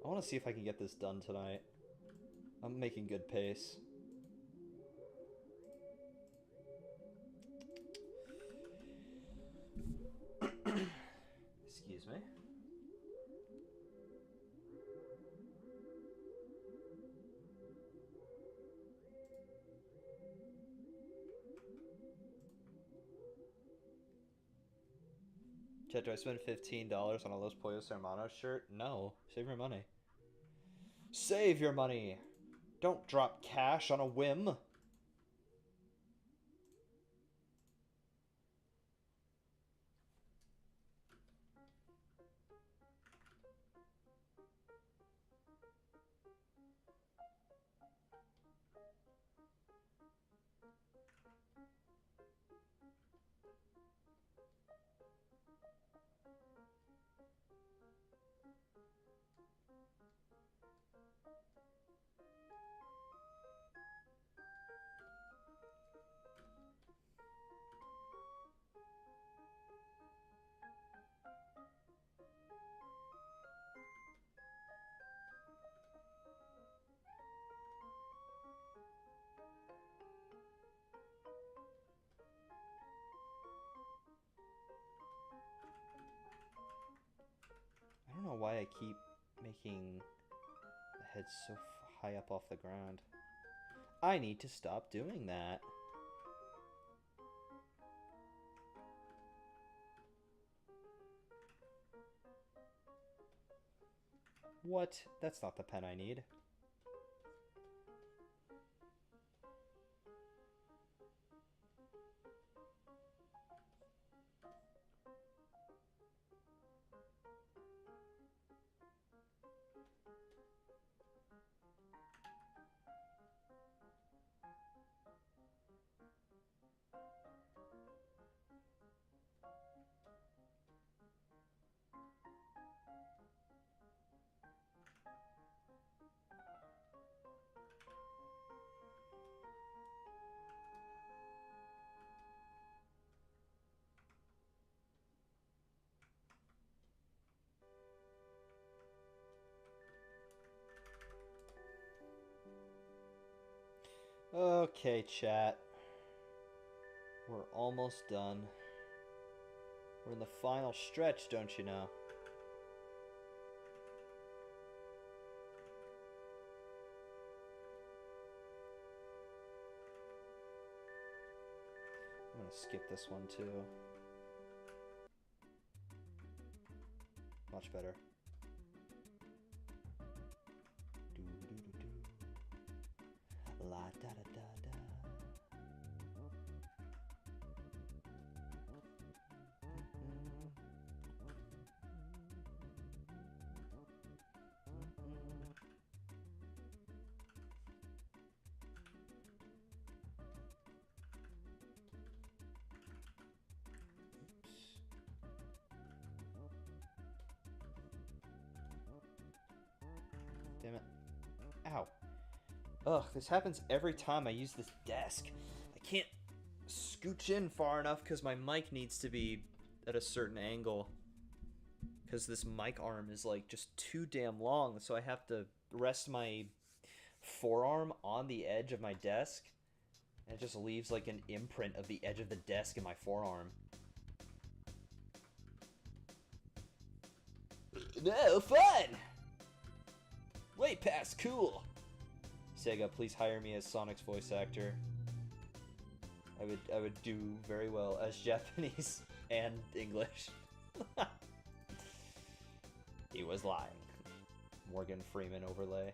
I want to see if I can get this done tonight. I'm making good pace. Excuse me. Chat, do I spend $15 on a Los Pollos Hermanos shirt? No. Save your money. Save your money! Don't drop cash on a whim! know why I keep making the head so high up off the ground. I need to stop doing that. What? That's not the pen I need. Okay, chat. We're almost done. We're in the final stretch, don't you know? I'm gonna skip this one too. Much better. La da da da da. Damn it. Ow. Ugh, this happens every time I use this desk. I can't scooch in far enough because my mic needs to be at a certain angle. Because this mic arm is like just too damn long, so I have to rest my forearm on the edge of my desk. And it just leaves like an imprint of the edge of the desk in my forearm. No, fun! Way past cool! Sega, please hire me as Sonic's voice actor. I would do very well as Japanese and English. He was lying. Morgan Freeman overlay.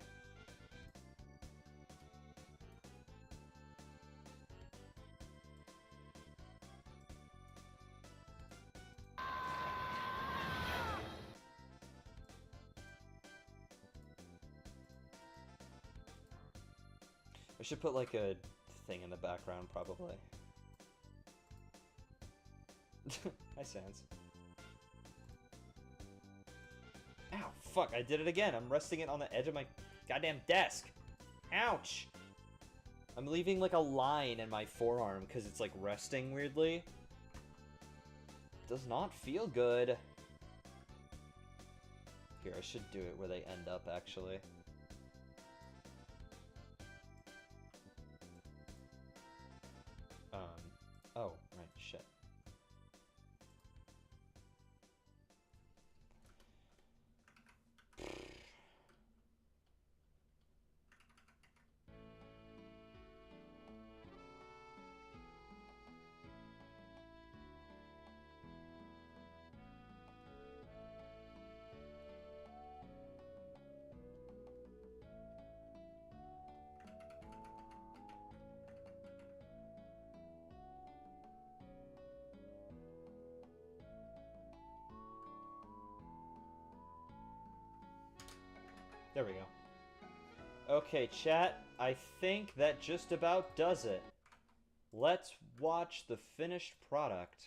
I should put like a thing in the background, probably. Hi, Sans. Ow, fuck, I did it again. I'm resting it on the edge of my goddamn desk. Ouch! I'm leaving like a line in my forearm because it's like resting weirdly. Does not feel good. Here, I should do it where they end up, actually. Oh, right, shit. There we go. Okay, chat, I think that just about does it. Let's watch the finished product.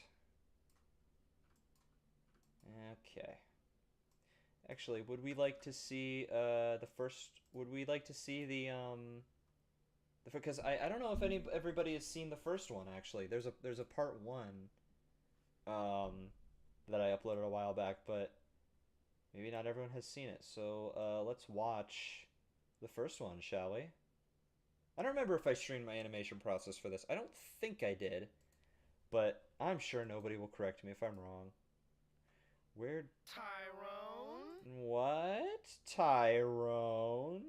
Okay. Actually, would we like to see the first? Would we like to see the because I don't know if everybody has seen the first one. Actually, there's a part 1 that I uploaded a while back, but maybe not everyone has seen it. So let's watch the first one, shall we? I don't remember if I streamed my animation process for this. I don't think I did, but I'm sure nobody will correct me if I'm wrong. Where? Tyrone? What? Tyrone?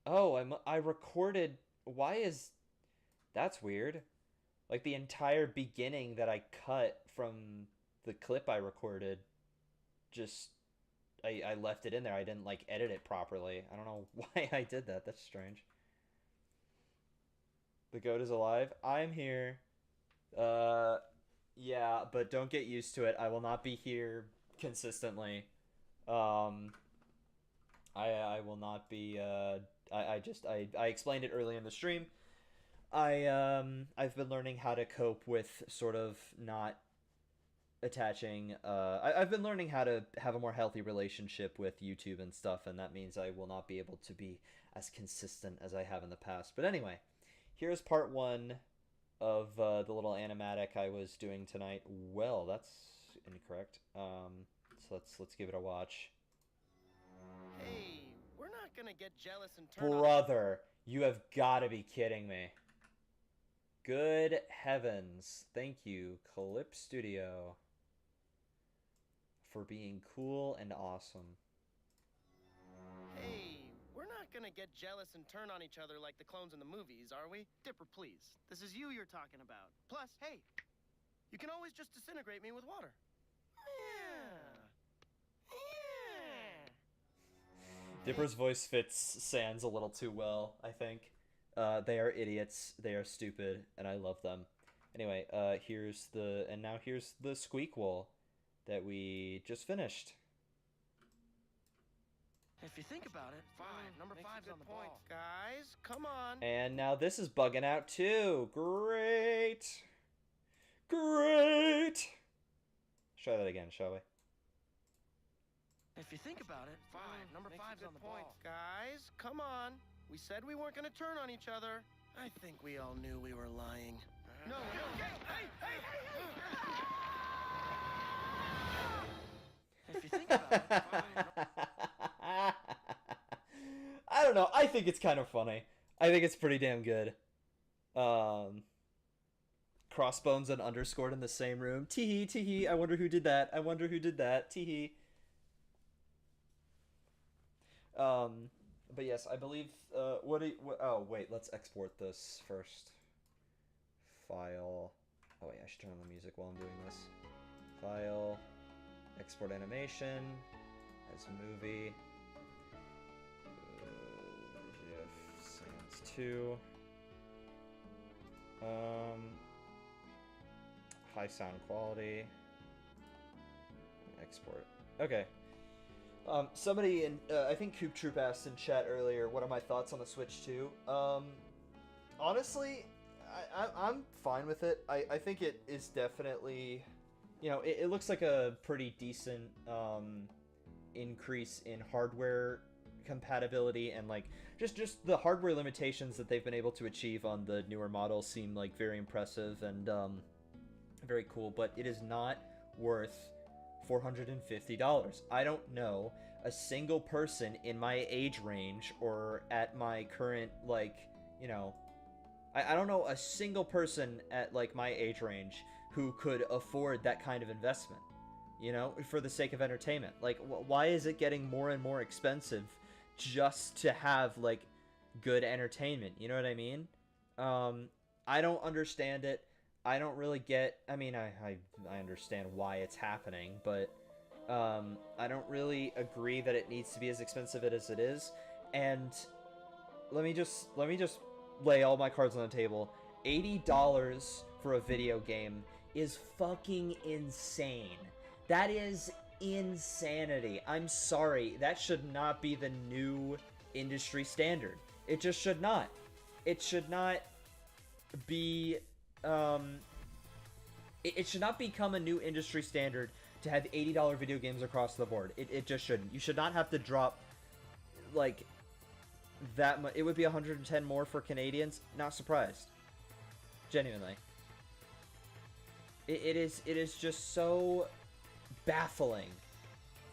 Oh, I recorded. Why is that's weird? Like the entire beginning that I cut from the clip I recorded, just I left it in there. I didn't like edit it properly. I don't know why I did that. That's strange. The goat is alive. I'm here. Yeah, but don't get used to it. I will not be here consistently. I will not be. I explained it early in the stream. I've been learning how to cope with sort of not attaching. I've been learning how to have a more healthy relationship with YouTube and stuff, and that means I will not be able to be as consistent as I have in the past. But anyway, here's part one of the little animatic I was doing tonight. Well, that's incorrect. So let's give it a watch. Hey, we're not gonna get jealous and turn on... Brother, you have got to be kidding me. Good heavens. Thank you, Clip Studio, for being cool and awesome. Hey, we're not gonna get jealous and turn on each other like the clones in the movies, are we? Dipper, please. This is you you're talking about. Plus, hey, you can always just disintegrate me with water. Dipper's voice fits Sans a little too well, I think. They are idiots, they are stupid, and I love them. Anyway, here's the Squeakquel that we just finished. If you think about it, number five's on the ball. Guys, come on. And now this is bugging out too. Great! Great! Let's try that again, shall we? If you think about it, number five's on the ball. Guys, come on. We said we weren't gonna turn on each other. I think we all knew we were lying. No, If you think about it, I don't know. I think it's kind of funny. I think it's pretty damn good. Crossbones and Underscored in the same room. Teehee, teehee. I wonder who did that. I wonder who did that. Teehee. But yes, I believe, oh, wait, let's export this first. File. Oh, wait, I should turn on the music while I'm doing this. File. Export animation. As movie. GIF Sans 2. High sound quality. Export. Okay. Somebody in, I think Coop Troop asked in chat earlier, what are my thoughts on the Switch 2? Honestly, I'm fine with it. I think it is definitely, you know, it looks like a pretty decent, increase in hardware compatibility, and like, just the hardware limitations that they've been able to achieve on the newer models seem like very impressive and, very cool, but it is not worth $450. I don't know a single person in my age range or at my current, like, you know, I don't know a single person at, like, my age range who could afford that kind of investment, you know, for the sake of entertainment. Like, why is it getting more and more expensive just to have, like, good entertainment? You know what I mean? I don't understand it. I don't really get, I mean, I understand why it's happening, but I don't really agree that it needs to be as expensive as it is. And let me just lay all my cards on the table. $80 for a video game is fucking insane. That is insanity. I'm sorry. That should not be the new industry standard. It just should not. It should not be... it should not become a new industry standard to have $80 video games across the board. It just shouldn't. You should not have to drop, like, that much. It would be 110 more for Canadians. Not surprised. Genuinely. It is just so baffling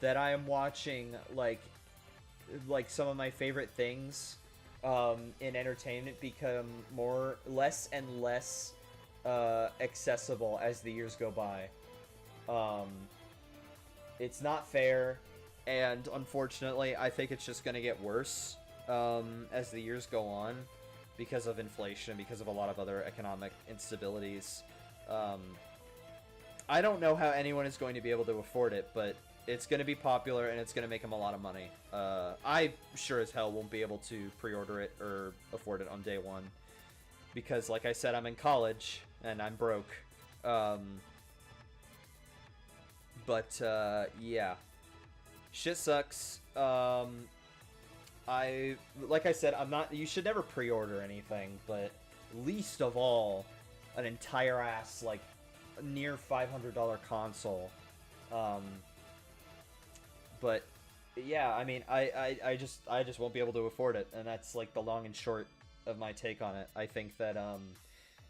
that I am watching, like some of my favorite things in entertainment become less and less accessible as the years go by. It's not fair, and unfortunately, I think it's just gonna get worse as the years go on because of inflation, because of a lot of other economic instabilities. I don't know how anyone is going to be able to afford it, but it's going to be popular and it's going to make them a lot of money. I sure as hell won't be able to pre-order it or afford it on day one because, like I said, I'm in college and I'm broke. Yeah, shit sucks. Like I said, I'm not. You should never pre-order anything, but least of all, an entire ass like near $500 console. But yeah, I mean, I just won't be able to afford it, and that's like the long and short of my take on it. I think that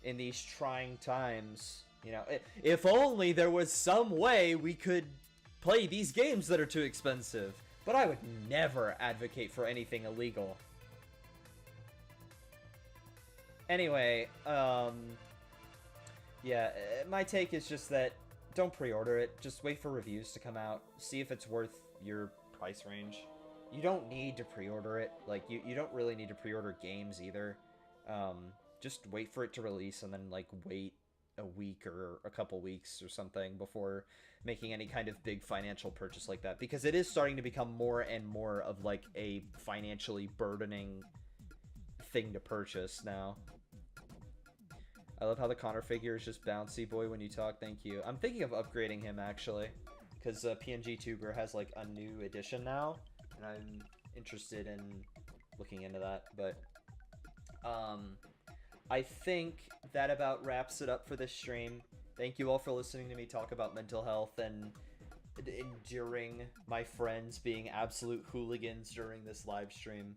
in these trying times, you know, if only there was some way we could play these games that are too expensive. But I would never advocate for anything illegal. Anyway, yeah, my take is just that don't pre-order it. Just wait for reviews to come out. See if it's worth your price range. You don't need to pre-order it. Like, you don't really need to pre-order games either. Just wait for it to release and then, like, wait a week or a couple weeks or something before making any kind of big financial purchase like that. Because it is starting to become more and more of, like, a financially burdening thing to purchase now. I love how the Connor figure is just bouncy boy when you talk. Thank you. I'm thinking of upgrading him, actually. Because PNG Tuber has, like, a new edition now. And I'm interested in looking into that. But, I think that about wraps it up for this stream. Thank you all for listening to me talk about mental health and enduring my friends being absolute hooligans during this live stream.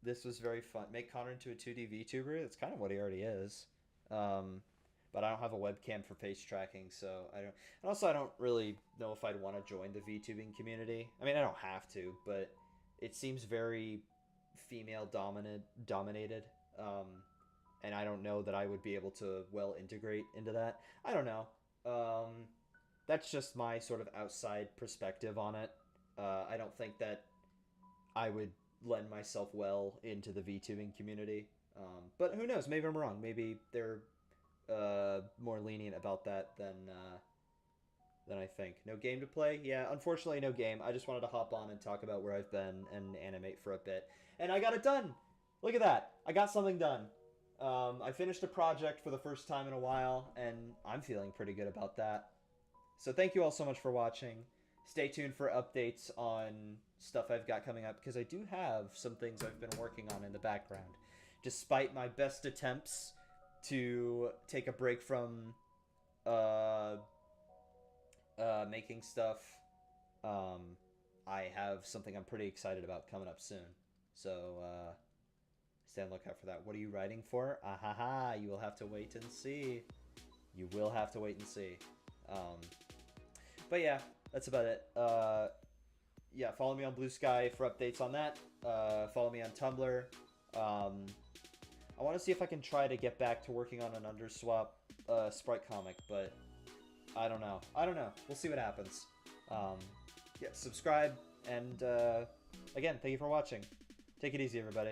This was very fun. Make Connor into a 2D VTuber? That's kind of what he already is. But I don't have a webcam for face tracking, so I don't... And also, I don't really know if I'd want to join the VTubing community. I mean, I don't have to, but it seems very female-dominated. And I don't know that I would be able to well integrate into that. I don't know. That's just my sort of outside perspective on it. I don't think that I would lend myself well into the VTubing community. But who knows? Maybe I'm wrong. Maybe they're more lenient about that than I think. No game to play? Yeah, unfortunately no game. I just wanted to hop on and talk about where I've been and animate for a bit. And I got it done! Look at that! I got something done. I finished a project for the first time in a while, and I'm feeling pretty good about that. So thank you all so much for watching. Stay tuned for updates on stuff I've got coming up, because I do have some things I've been working on in the background. Despite my best attempts to take a break from making stuff, I have something I'm pretty excited about coming up soon. So, stay on the lookout for that. What are you writing for? Ahaha, you will have to wait and see. You will have to wait and see. But yeah, that's about it. Yeah, follow me on Blue Sky for updates on that. Follow me on Tumblr. I want to see if I can try to get back to working on an Underswap sprite comic, but I don't know. We'll see what happens. Yeah, subscribe, and again, thank you for watching. Take it easy, everybody.